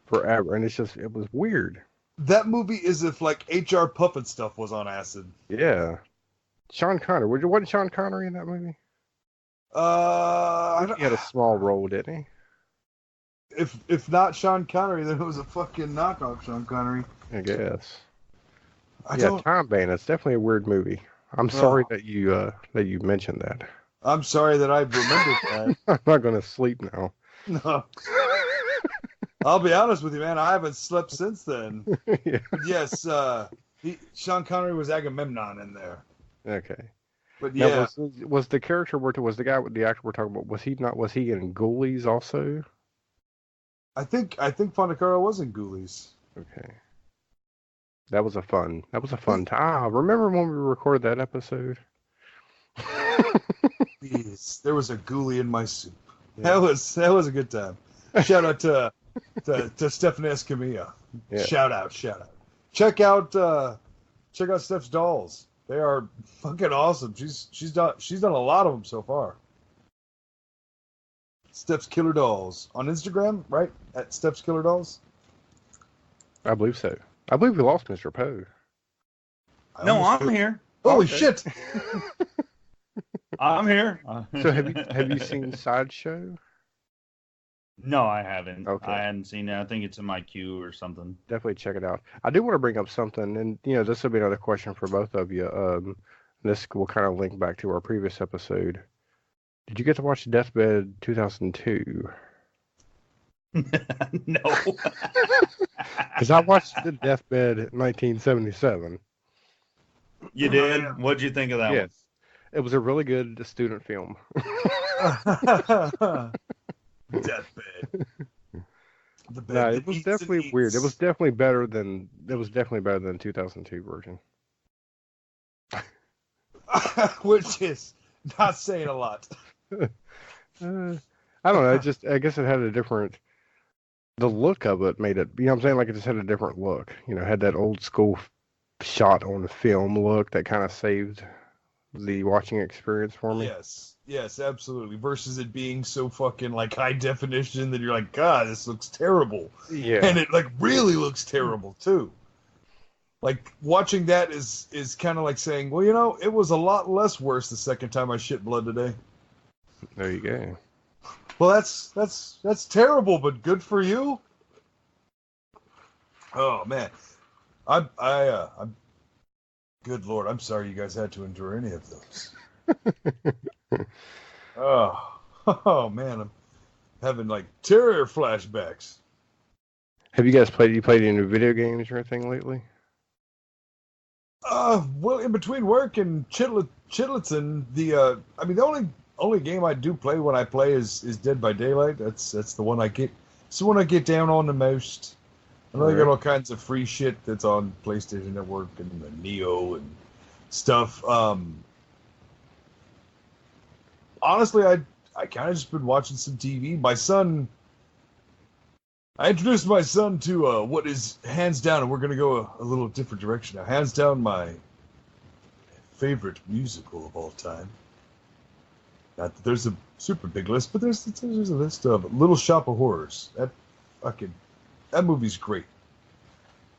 forever. And it was weird. That movie is if like HR Puppet stuff was on acid. Yeah. Sean Connery. Wasn't Sean Connery in that movie? He had a small role, didn't he? If not Sean Connery, then it was a fucking knockoff Sean Connery. I guess. Time Bandits. Definitely a weird movie. I'm sorry that you mentioned that. I'm sorry that I remembered that. I'm not going to sleep now. No. I'll be honest with you, man. I haven't slept since then. Yeah. Yes, Sean Connery was Agamemnon in there. Okay. But yeah. Now, was the actor we're talking about, was he in Ghoulies also? I think Fondacaro was in Ghoulies. Okay. That was a fun time. Remember when we recorded that episode? Jeez, there was a ghoulie in my soup. Yeah. That was a good time. Shout out to Stephanie Escamilla. Yeah. Shout out. Check out Steph's dolls. They are fucking awesome. She's done a lot of them so far. Steph's Killer Dolls on Instagram, right? At Steph's Killer Dolls. I believe so. I believe we lost Mr. Poe. No, I'm here. Holy shit! I'm here. So have you seen Sideshow? No, I haven't. Okay. I hadn't seen it. I think it's in my queue or something. Definitely check it out. I do want to bring up something, and this will be another question for both of you. This will kind of link back to our previous episode. Did you get to watch Deathbed 2002? No. Because I watched the Deathbed 1977. You did? What'd you think of that one? It was a really good student film. Deathbed. It was definitely weird. It was definitely better than the 2002 version. Which is not saying a lot. I don't know. I guess it had a different. The look of it made it. You know what I'm saying? Like it just had a different look. Had that old school shot on the film look that kind of saved the watching experience for me. Yes, absolutely. Versus it being so fucking like high definition that you're like, God, this looks terrible. Yeah. And it like really looks terrible too. Like watching that is kind of like saying, well, it was a lot less worse the second time I shit blood today. There you go. Well, that's terrible, but good for you. Oh man, I'm good Lord, I'm sorry you guys had to endure any of those. Oh man, I'm having like terror flashbacks. Have you guys played any video games or anything lately? Well, in between work and Chitlitson, the only game I do play when I play is Dead by Daylight. That's the one I get. It's the one I get down on the most. I know they got all kinds of free shit that's on PlayStation Network and the Neo and stuff. Honestly, I kind of just been watching some TV. I introduced my son to what is hands down, and we're going to go a little different direction now. Hands down, my favorite musical of all time. Not that there's a super big list, but there's a list of Little Shop of Horrors. That movie's great,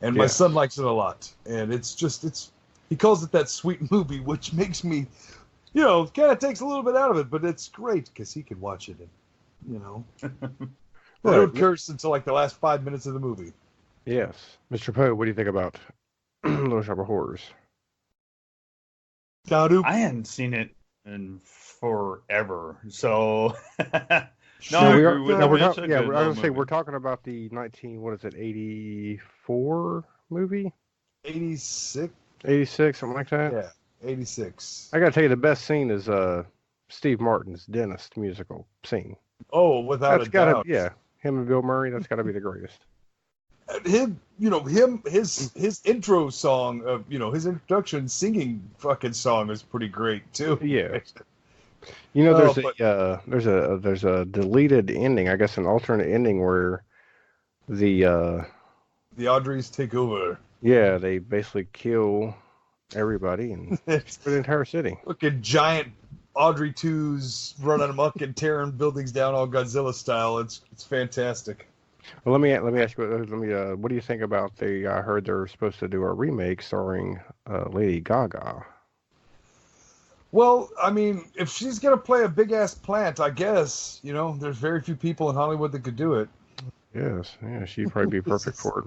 and my son likes it a lot. And he calls it that sweet movie, which makes me, kind of takes a little bit out of it, but it's great because he can watch it, and I don't curse until like the last 5 minutes of the movie. Yes. Mr. Poe, what do you think about Little Shop of Horrors? I hadn't seen it in forever, so we're talking about the 84 movie? 86? 86, something like that? Yeah, 86. I gotta tell you, the best scene is Steve Martin's dentist musical scene. Oh, without a doubt. Yeah. Him and Bill Murray, that's got to be the greatest. His intro song of, his introduction singing fucking song is pretty great too. Yeah. There's a deleted ending, I guess an alternate ending where the Audreys take over. Yeah, they basically kill everybody and for the entire city. Looking giant Audrey 2's running amok and tearing buildings down all Godzilla style. It's fantastic. Well, let me ask you. What do you think about I heard they're supposed to do a remake starring Lady Gaga. Well, I mean, if she's gonna play a big ass plant, I guess there's very few people in Hollywood that could do it. Yes, yeah, she'd probably be perfect for it.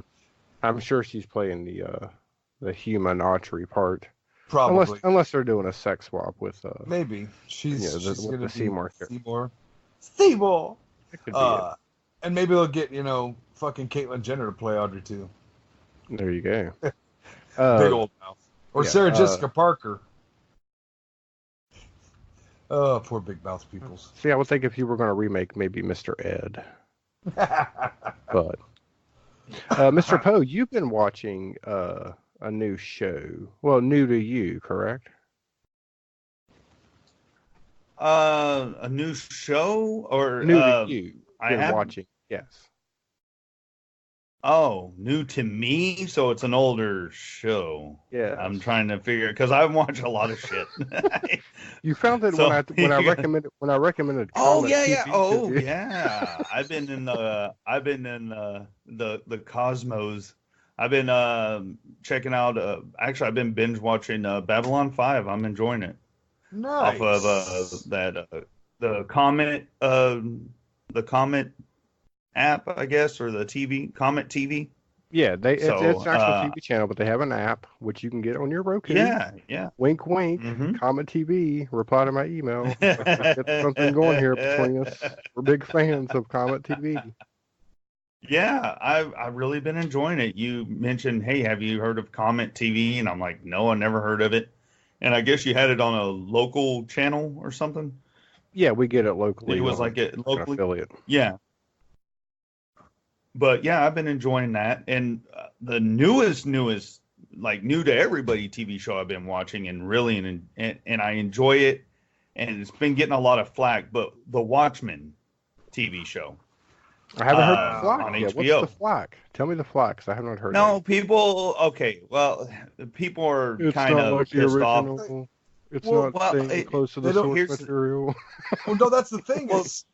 I'm sure she's playing the human Audrey part. Probably, unless they're doing a sex swap with maybe she's gonna be Seymour. Seymour. It could be it. And maybe they'll get fucking Caitlyn Jenner to play Audrey too. There you go. Big old mouth. Or Sarah Jessica Parker. Oh, poor big mouth peoples. See, I would think if you were going to remake maybe Mr. Ed. But Mr. Poe, you've been watching a new show. Well, new to you, correct? A new show or new to you? I have watching. Yes. Oh, new to me, so it's an older show. Yeah, I'm trying to figure because I watch a lot in shit. You found it when I recommended. Oh yeah. Oh yeah. I've been in the Cosmos. I've been checking out. Actually, I've been binge watching Babylon 5. I'm enjoying it. Nice. Off of the Comet app, I guess, or the TV, Comet TV. Yeah, it's an actual TV channel, but they have an app which you can get on your Roku. Yeah. Wink, wink. Mm-hmm. Comet TV. Reply to my email. Get something going here between us. We're big fans of Comet TV. Yeah, I've really been enjoying it. You mentioned, hey, have you heard of Comet TV? And I'm like, no, I never heard of it. And I guess you had it on a local channel or something. Yeah, we get it locally. It was like a local affiliate. Yeah. But yeah, I've been enjoying that. And the newest, like new to everybody TV show I've been watching and really, and I enjoy it. And it's been getting a lot of flack, but the Watchmen TV show. I haven't heard the flack on yet. HBO. What's the flack? Tell me the flack, because I haven't heard. No, people. Okay, well, people are kind of like pissed off. It's not staying close to the source material. Well, no, that's the thing.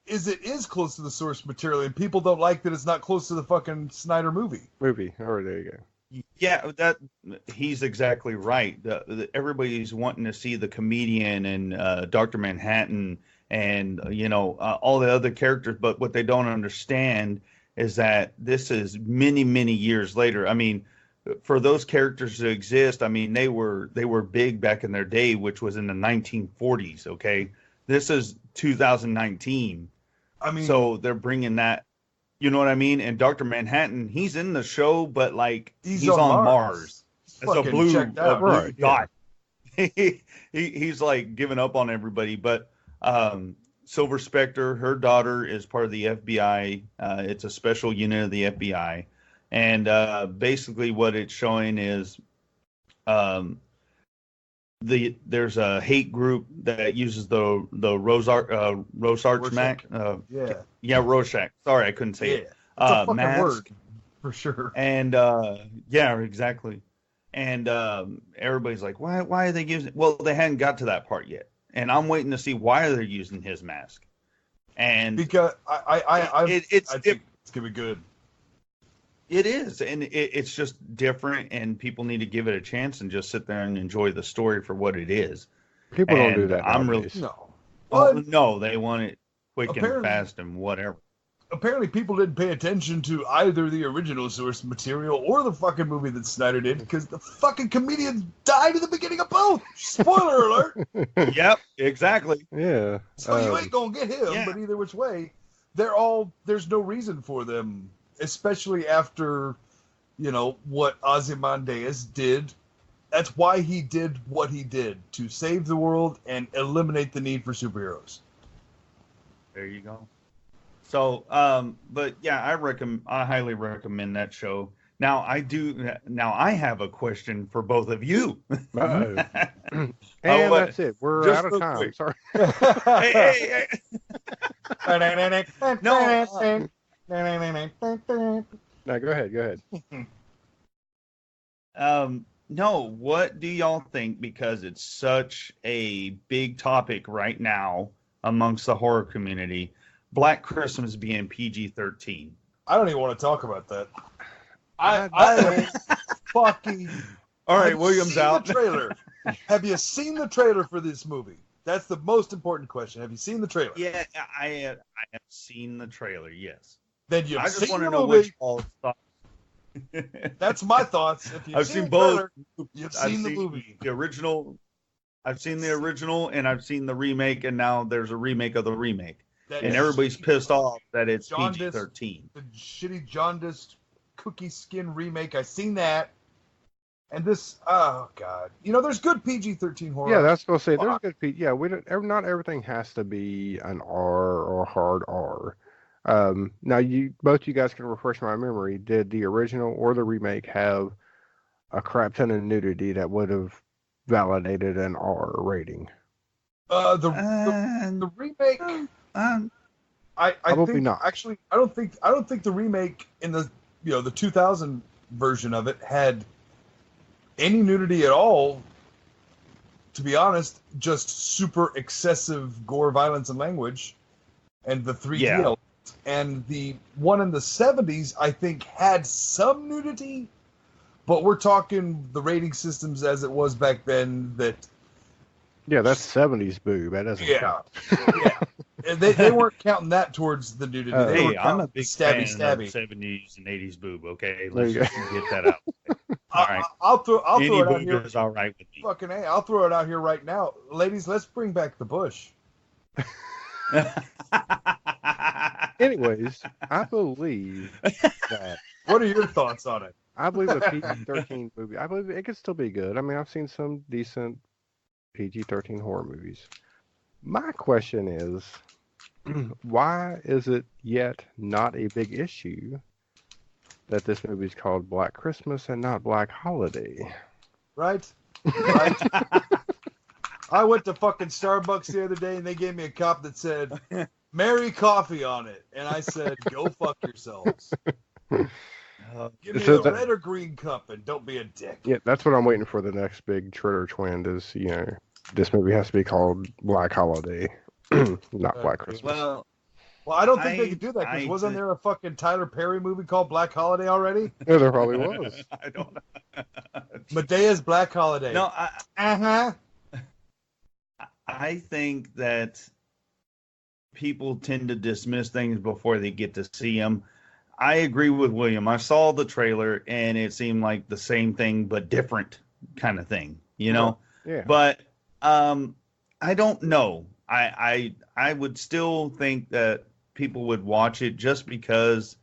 Is it is close to the source material, and people don't like that it's not close to the fucking Snyder movie. All right, there you go. Yeah, he's exactly right. Everybody's wanting to see the comedian and Dr. Manhattan and all the other characters, but what they don't understand is that this is many, many years later. I mean, for those characters to exist, I mean, they were big back in their day, which was in the 1940s. Okay, this is 2019. I mean, so they're bringing that. You know what I mean? And Dr. Manhattan, he's in the show, but like he's on Mars. It's a blue dot. He's like giving up on everybody. But Silver Spectre, her daughter, is part of the FBI. It's a special unit of the FBI. And basically what it's showing is there's a hate group that uses the Rorschach mask. Rorschach. Sorry, I couldn't say it. It's a fucking mask. word for sure. And yeah, exactly. And everybody's like, why are they using it? Well, they hadn't got to that part yet. And I'm waiting to see why they're using his mask. And because I think it's gonna be good. It is, and it's just different, and people need to give it a chance and just sit there and enjoy the story for what it is. People don't do that. I'm really no. No, they want it quick and fast and whatever. Apparently, people didn't pay attention to either the original source material or the fucking movie that Snyder did because the fucking comedians died at the beginning of both. Spoiler alert. Yep, exactly. Yeah. So you ain't gonna get him, but either which way, there's no reason for them. Especially after, what Ozymandias did. That's why he did what he did, to save the world and eliminate the need for superheroes. There you go. So, but yeah, I highly recommend that show. Now I have a question for both of you. And that's it. We're out of time. Quick. Sorry. hey. No. No, go ahead. No, what do y'all think? Because it's such a big topic right now amongst the horror community. Black Christmas being PG-13. I don't even want to talk about that. I fucking. All right, William's out. The trailer. Have you seen the trailer for this movie? That's the most important question. Have you seen the trailer? Yeah, I have seen the trailer. Yes. Then you've I just seen want to the know movie. which Paul's thoughts. That's my thoughts. If you've I've seen seen both. Trailer, you've seen the movie. The original. I've seen the original, and I've seen the remake, and now there's a remake of the remake. And everybody's pissed off that it's PG-13. The shitty jaundiced cookie skin remake. I've seen that. And this, oh god, there's good PG-13 horror. Yeah, that's what I say. There's good PG. Yeah, not everything has to be an R or a hard R. Now, both you guys can refresh my memory. Did the original or the remake have a crap ton of nudity that would have validated an R rating? The remake. I probably think not. Actually, I don't think the remake in the the 2000 version of it had any nudity at all. To be honest, just super excessive gore, violence, and language, and the 3D elements. And the one in the 70s, I think, had some nudity, but we're talking the rating systems as it was back then. That's 70s boob. That doesn't count. Yeah. They weren't counting that towards the nudity. Hey, I'm a big fan of 70s and 80s boob. Okay, let's just get that out. All right, I'll throw any it out boob here. is all right with me. Fucking A, I'll throw it out here right now, ladies. Let's bring back the bush. Anyways, I believe that. What are your thoughts on it? I believe the PG-13 movie. I believe it could still be good. I mean, I've seen some decent PG-13 horror movies. My question is, why is it yet not a big issue that this movie is called Black Christmas and not Black Holiday? Right? I went to fucking Starbucks the other day and they gave me a cup that said Merry Coffee on it. And I said, go fuck yourselves. Give me a red or green cup and don't be a dick. Yeah, that's what I'm waiting for. The next big trigger trend is, this movie has to be called Black Holiday, not Black Christmas. Well, I don't think they could do that because wasn't there a fucking Tyler Perry movie called Black Holiday already? Yeah, there probably was. I don't know. Medea's Black Holiday. No, I think that people tend to dismiss things before they get to see them. I agree with William. I saw the trailer and it seemed like the same thing but different kind of thing, you know. Yeah. But I don't know. I would still think that people would watch it just because,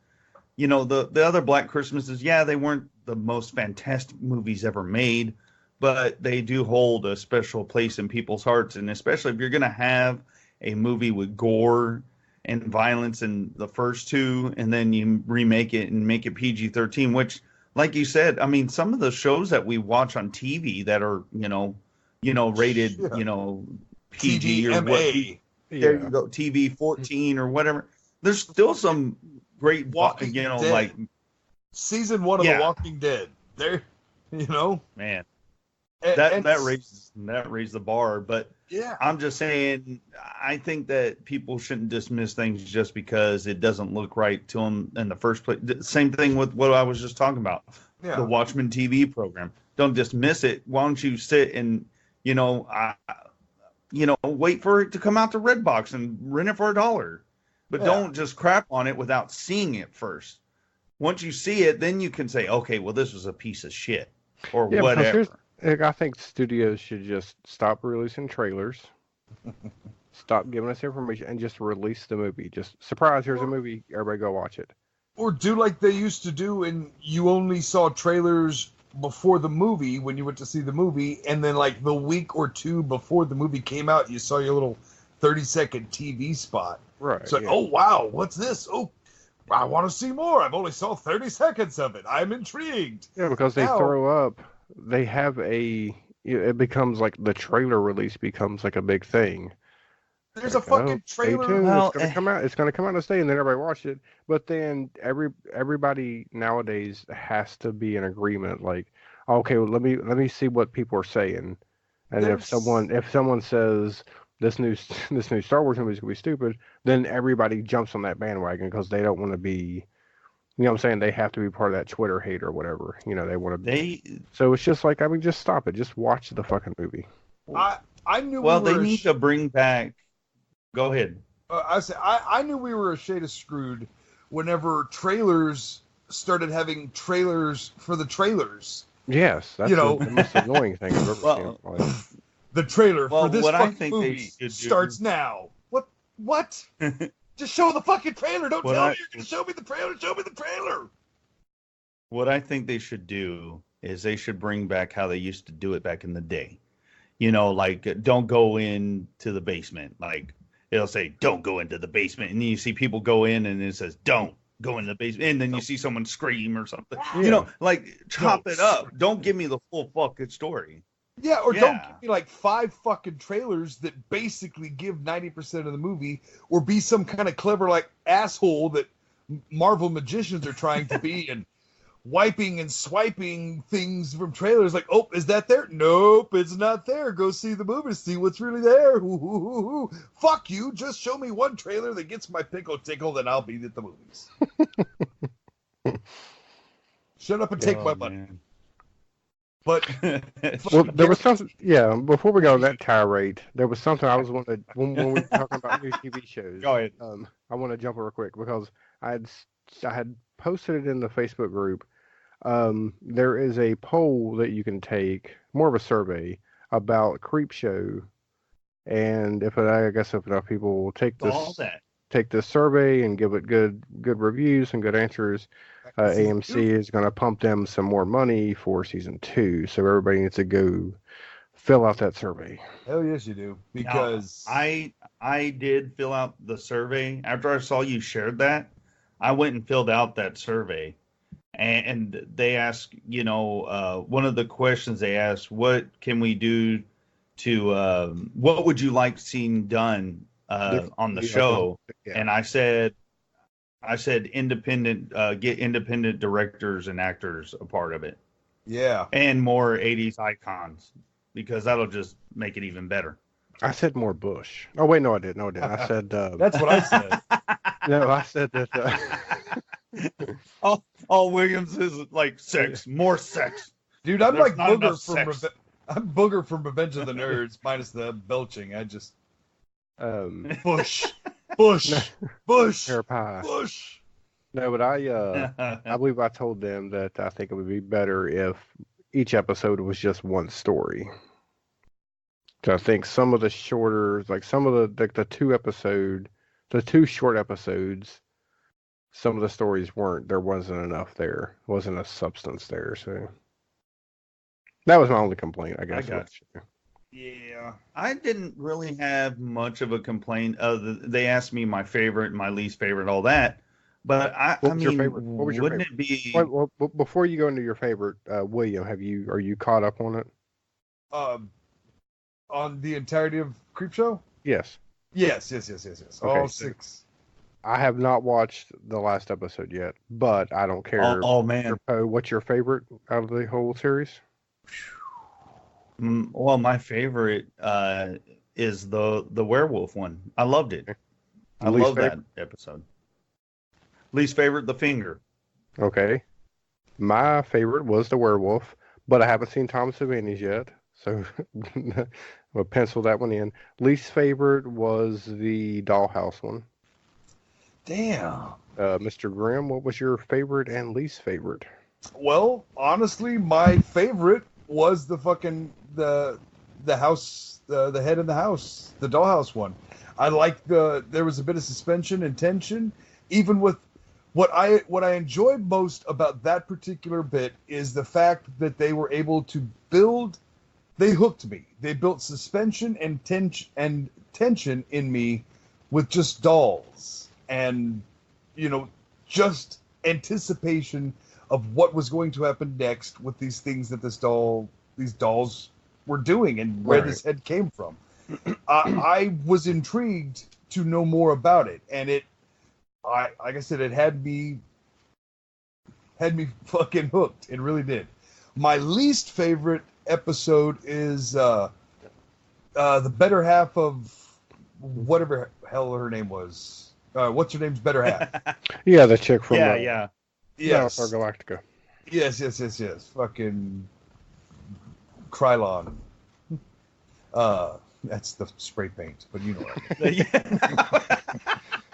you know, the other Black Christmases, yeah, they weren't the most fantastic movies ever made, but they do hold a special place in people's hearts. And especially if you're going to have a movie with gore and violence in the first two, and then you remake it and make it PG-13, which, like you said, I mean, some of the shows that we watch on TV that are, you know, rated, you know, PG or what, there you go, TV 14 or whatever. There's still some great, Walking you know, Dead. like season 1 of The Walking Dead. There, you know, man, and that raised the bar. But yeah, I'm just saying, I think that people shouldn't dismiss things just because it doesn't look right to them in the first place. Same thing with what I was just talking about, the Watchmen TV program. Don't dismiss it. Why don't you sit and, you know, wait for it to come out to Redbox and rent it for $1, but don't just crap on it without seeing it first. Once you see it, then you can say, okay, well, this was a piece of shit or whatever. I think studios should just stop releasing trailers, stop giving us information, and just release the movie. Just surprise, here's a movie, everybody go watch it. Or do like they used to do, and you only saw trailers before the movie when you went to see the movie, and then like the week or two before the movie came out, you saw your little 30-second TV spot. Right. So, oh wow, what's this? Oh, I want to see more. I've only saw 30 seconds of it. I'm intrigued. Yeah, because they throw up. They have it becomes like the trailer release becomes like a big thing. There's a fucking trailer. Well, it's gonna come out. It's gonna come out this day, and then everybody watch it. But then everybody nowadays has to be in agreement. Like, okay, well, let me see what people are saying. And if someone says this new Star Wars movie is gonna be stupid, then everybody jumps on that bandwagon because they don't want to be. You know what I'm saying? They have to be part of that Twitter hate or whatever. You know, they want to. So it's just like, I mean, just stop it. Just watch the fucking movie. I knew. Well, they need to bring back. Go ahead. I knew we were a shade of screwed whenever trailers started having trailers for the trailers. Yes, that's the most annoying thing I've ever seen. The trailer for this fucking movie starts now. What? Just show the fucking trailer. Don't tell me you're going to show me the trailer. Show me the trailer. What I think they should do is they should bring back how they used to do it back in the day. You know, like, don't go into the basement. Like, it'll say, don't go into the basement. And then you see people go in and it says, don't go in the basement. And then you see someone scream or something. Yeah. You know, like, chop it up. Don't give me the full fucking story. Yeah, or don't give me like 5 fucking trailers that basically give 90% of the movie, or be some kind of clever like asshole that Marvel magicians are trying to be and wiping and swiping things from trailers like, oh, is that there? Nope, it's not there. Go see the movie to see what's really there. Ooh. Fuck you, just show me one trailer that gets my pickle tickled and I'll be at the movies. Shut up and take my money. Man. But well, there was something. Yeah, before we go on that tirade, there was something I was wanting to, when we were talking about new TV shows. Go ahead. I want to jump real quick because I had posted it in the Facebook group. There is a poll that you can take, more of a survey about Creepshow, and if enough people will take this survey and give it good reviews and good answers, AMC is going to pump them some more money for season 2. So everybody needs to go fill out that survey. Hell yes, you do. Because now, I did fill out the survey after I saw you shared that. I went and filled out that survey, and they asked, one of the questions they asked, what can we do to, what would you like seeing done on the show? Yeah. And I said independent, get independent directors and actors a part of it. Yeah. And more 80s icons, because that'll just make it even better. I said more Bush. Oh, wait, no, I didn't. I said... That's what I said. No, I said that... All Williams is like sex, more sex. Dude, I'm like Booger I'm Booger from Revenge of the Nerds, minus the belching. I just... Bush. Bush. Bush. Hair pie. Bush. No, but I believe I told them that I think it would be better if each episode was just one story. So I think some of the shorter, like some of the two short episodes, some of the stories there wasn't enough there, wasn't a substance there. So that was my only complaint, I guess. I got you. Yeah, I didn't really have much of a complaint. They asked me my favorite, my least favorite, all that. But what was your favorite? Wouldn't it be? Well, before you go into your favorite, William, are you caught up on it? On the entirety of Creepshow? Yes. Yes. Okay, All 6. I have not watched the last episode yet, but I don't care. Oh man, what's your favorite out of the whole series? Well, my favorite is the werewolf one. I loved it. I love that episode. Least favorite, the finger. Okay. My favorite was the werewolf, but I haven't seen Tom Savini's yet, so we'll pencil that one in. Least favorite was the dollhouse one. Damn. Mr. Grimm, what was your favorite and least favorite? Well, honestly, my favorite was the fucking the house, the head in the house, the dollhouse one. I liked there was a bit of suspension and tension, even with what I enjoyed most about that particular bit is the fact that they were able to build. They hooked me. They built suspension and tension in me with just dolls and just anticipation of what was going to happen next with these things that these dolls were doing and where this head came from. I was intrigued to know more about it, and like I said, it had me fucking hooked. It really did. My least favorite episode is the better half of whatever hell her name was. What's her name's better half? Yeah, the chick from yes. Battlestar Galactica. Yes. Fucking Krylon. That's the spray paint, but you know what I mean.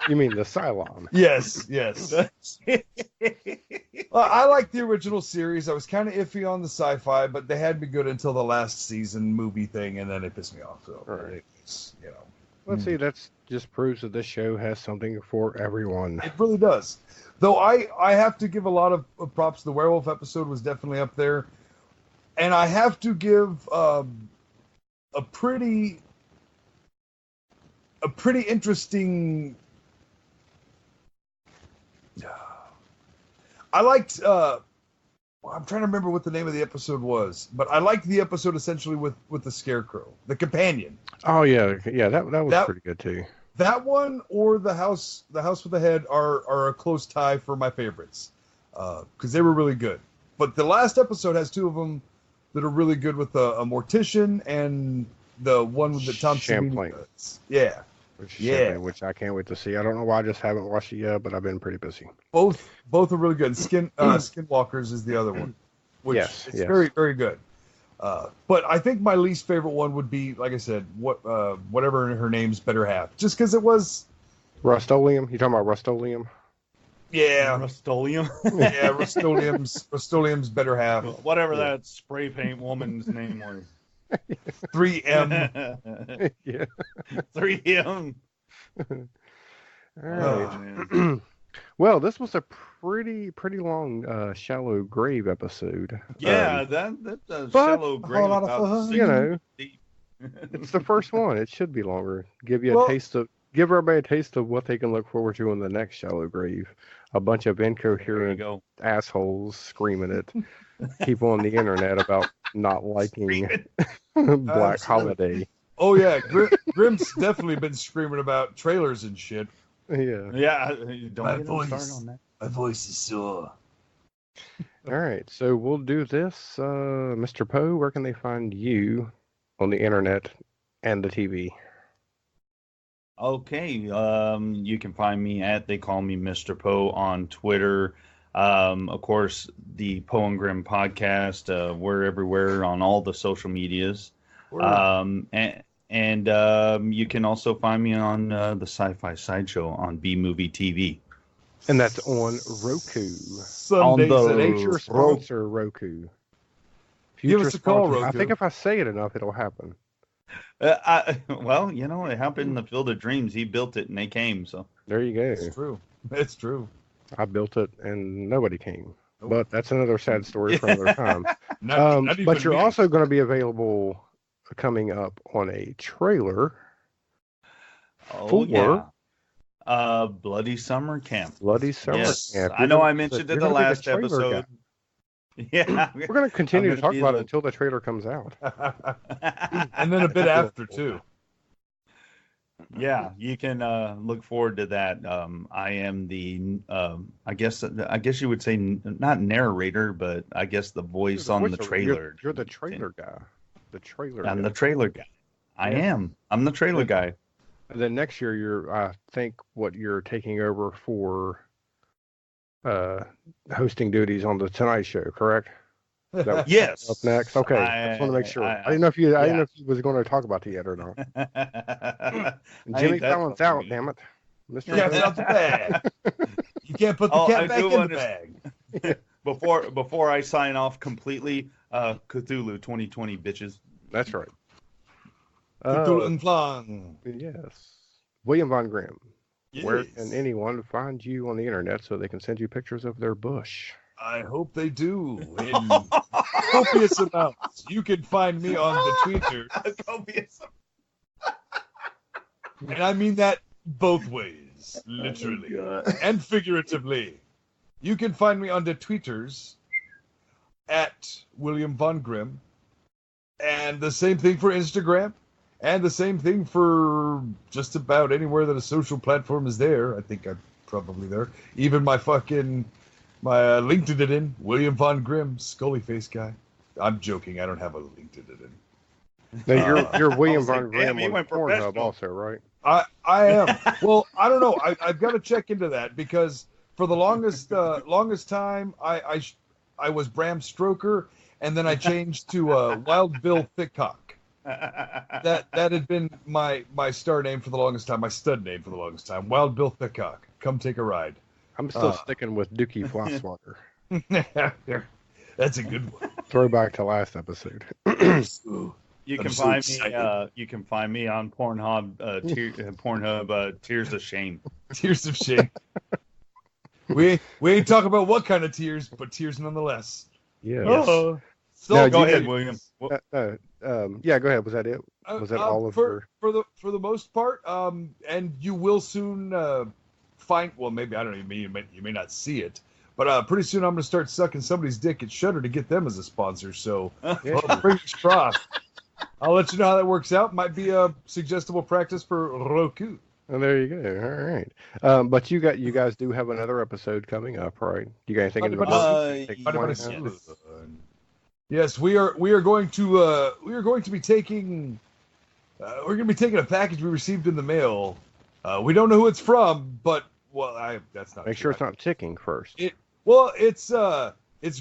You mean the Cylon? Yes. I like the original series. I was kind of iffy on the sci-fi, but they had me good until the last season movie thing, and then it pissed me off. So, Let's see. That just proves that this show has something for everyone. It really does. Though I have to give a lot of props. The werewolf episode was definitely up there, and I have to give a pretty interesting. I liked. I'm trying to remember what the name of the episode was, but I liked the episode essentially with the scarecrow, the companion. Oh yeah, that was pretty good too. That one or the house with the head are a close tie for my favorites because they were really good. But the last episode has two of them that are really good with a mortician and the one with the Tom Champlain. Yeah. Which I can't wait to see. I don't know why I just haven't watched it yet, but I've been pretty busy. Both are really good. Skinwalkers is the other one, which is very, very good. But I think my least favorite one would be, like I said, whatever her name's better half, just because it was Rust-Oleum. You talking about Rust-Oleum? Yeah, Rust-Oleum. Yeah, Rust-Oleum's better half. Whatever that spray paint woman's name was. 3M. Yeah. 3M. All right. Well, this was a pretty long shallow grave episode. Yeah, that's a shallow grave. About it's the first one. It should be longer. Give everybody a taste of what they can look forward to in the next shallow grave. A bunch of incoherent assholes screaming at people on the internet about not liking Black Holiday. Oh yeah, Grimm's definitely been screaming about trailers and shit. Yeah. Don't get started on that. My voice is sore. All right, so we'll do this. Mr. Poe, where can they find you on the internet and the TV? Okay, you can find me at They Call Me Mr. Poe on Twitter. Of course, the Poe and Grimm Podcast. We're everywhere on all the social medias. And you can also find me on the Sci-Fi Sideshow on B Movie TV. And that's on Roku. Sundays On at the 8. Future sponsor Roku. Give us a call, sponsor. Roku. I think if I say it enough, it'll happen. Well, it happened in the Field of Dreams. He built it, and they came. So There you go. It's true. It's true. I built it, and nobody came. Nope. But that's another sad story for another time. Not But even you're me. also going to be available coming up on a trailer for Bloody Summer Camp. Bloody Summer Yes, Camp. I know I mentioned it in the last episode. Yeah, We're going to continue to talk about it it until the trailer comes out. And then a bit after too. Yeah, you can look forward to that. I am the, I guess you would say not narrator, but I guess the voice on the trailer. You're the trailer guy. The trailer. I'm guy. the trailer guy. I am. I'm the trailer guy. And then next year, I think you're taking over for hosting duties on the Tonight Show, correct? Is that what's Yes. up next? Okay, I just want to make sure. I didn't know if you was going to talk about it yet or not. And Jimmy Fallon's out, damn it. Mr. Cat's out the bag. You can't put the cat back in the bag. Before I sign off completely, Cthulhu 2020, bitches. That's right. Cthulhu and Flan. Yes. William Von Grimm. Yes. Where can anyone find you on the internet so they can send you pictures of their bush? I hope they do in copious amounts. You can find me on the Twitter. Copious. And I mean that both ways, literally and figuratively. You can find me on the Twitters at William Von Grimm, and the same thing for Instagram, and the same thing for just about anywhere that a social platform is there. I think I'm probably there. Even my LinkedIn, William Von Grimm, Scully face guy. I'm joking. I don't have a LinkedIn. Now, you're William Von damn, Grimm he on went Pornhub professional. also, right? I am. Well, I don't know. I've got to check into that because for the longest time, I was Bram Stoker, and then I changed to Wild Bill Thickcock. That had been my star name for the longest time, my stud name for the longest time. Wild Bill Thickcock. Come take a ride. I'm still sticking with Dookie Flosswater. That's a good one. Throwback to last episode. You can so find excited. me. You can find me on Pornhub. Pornhub. Tears of Shame. Tears of shame. we ain't talking about what kind of tears, but tears nonetheless. Yes. So Now, Go you ahead, guys- William. Yeah, go ahead. Was that it? Was that all of for the most part? And you will soon find. Well, maybe I don't even mean you may not see it, but pretty soon I'm going to start sucking somebody's dick at Shudder to get them as a sponsor. So fingers crossed. I'll let you know how that works out. Might be a suggestible practice for Roku. Oh, there you go. All right. But you guys do have another episode coming up, right? You got anything in the Yes. Yes, we are going to be taking a package we received in the mail. We don't know who it's from, but that's not. Make sure it's not ticking first. It's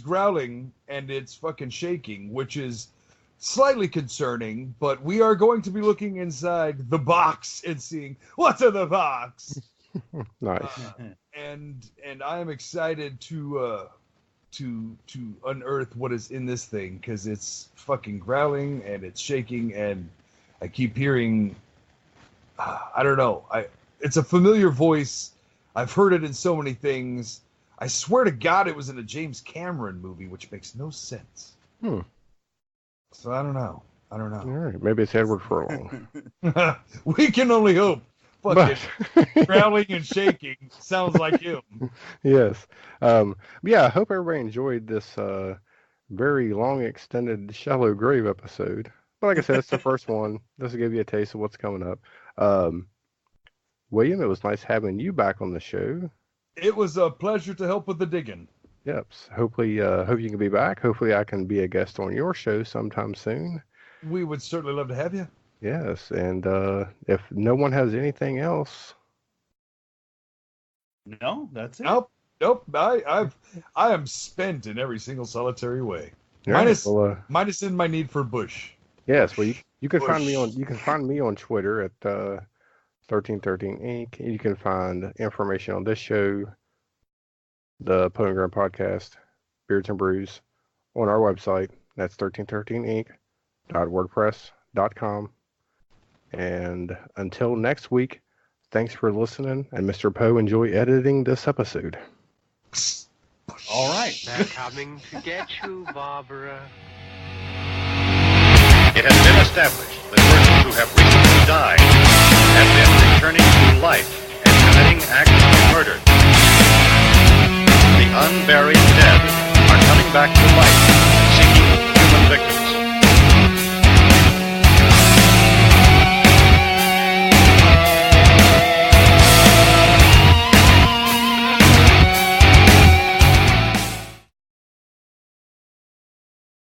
growling and it's fucking shaking, which is slightly concerning. But we are going to be looking inside the box and seeing what's in the box. Nice. And I am excited to unearth what is in this thing because it's fucking growling and it's shaking and I keep hearing. I don't know. It's a familiar voice. I've heard it in so many things. I swear to God, it was in a James Cameron movie, which makes no sense. So I don't know. All right. Maybe it's Edward Furlong. We can only hope. Fucking growling and shaking sounds like him. Yes. Yeah, I hope everybody enjoyed this very long, extended Shallow Grave episode. But like I said, it's the first one. This will give you a taste of what's coming up. William, it was nice having you back on the show. It was a pleasure to help with the digging. Yep. Hopefully, hope you can be back. Hopefully, I can be a guest on your show sometime soon. We would certainly love to have you. Yes, and if no one has anything else, No, that's it. Nope. I am spent in every single solitary way. right, Minus in my need for Bush. yes. Well, you can Bush. find me on Twitter at 1313 Inc. You can find information on this show the Poe and Grimm Podcast, Beards and Brews, on our website. That's 1313inc.wordpress.com. And until next week, thanks for listening. And Mr. Poe, enjoy editing this episode. All right. They're coming to get you, Barbara. It has been established that persons who have recently died have been returning to life and committing acts of murder. The unburied dead are coming back to life, seeking human victims.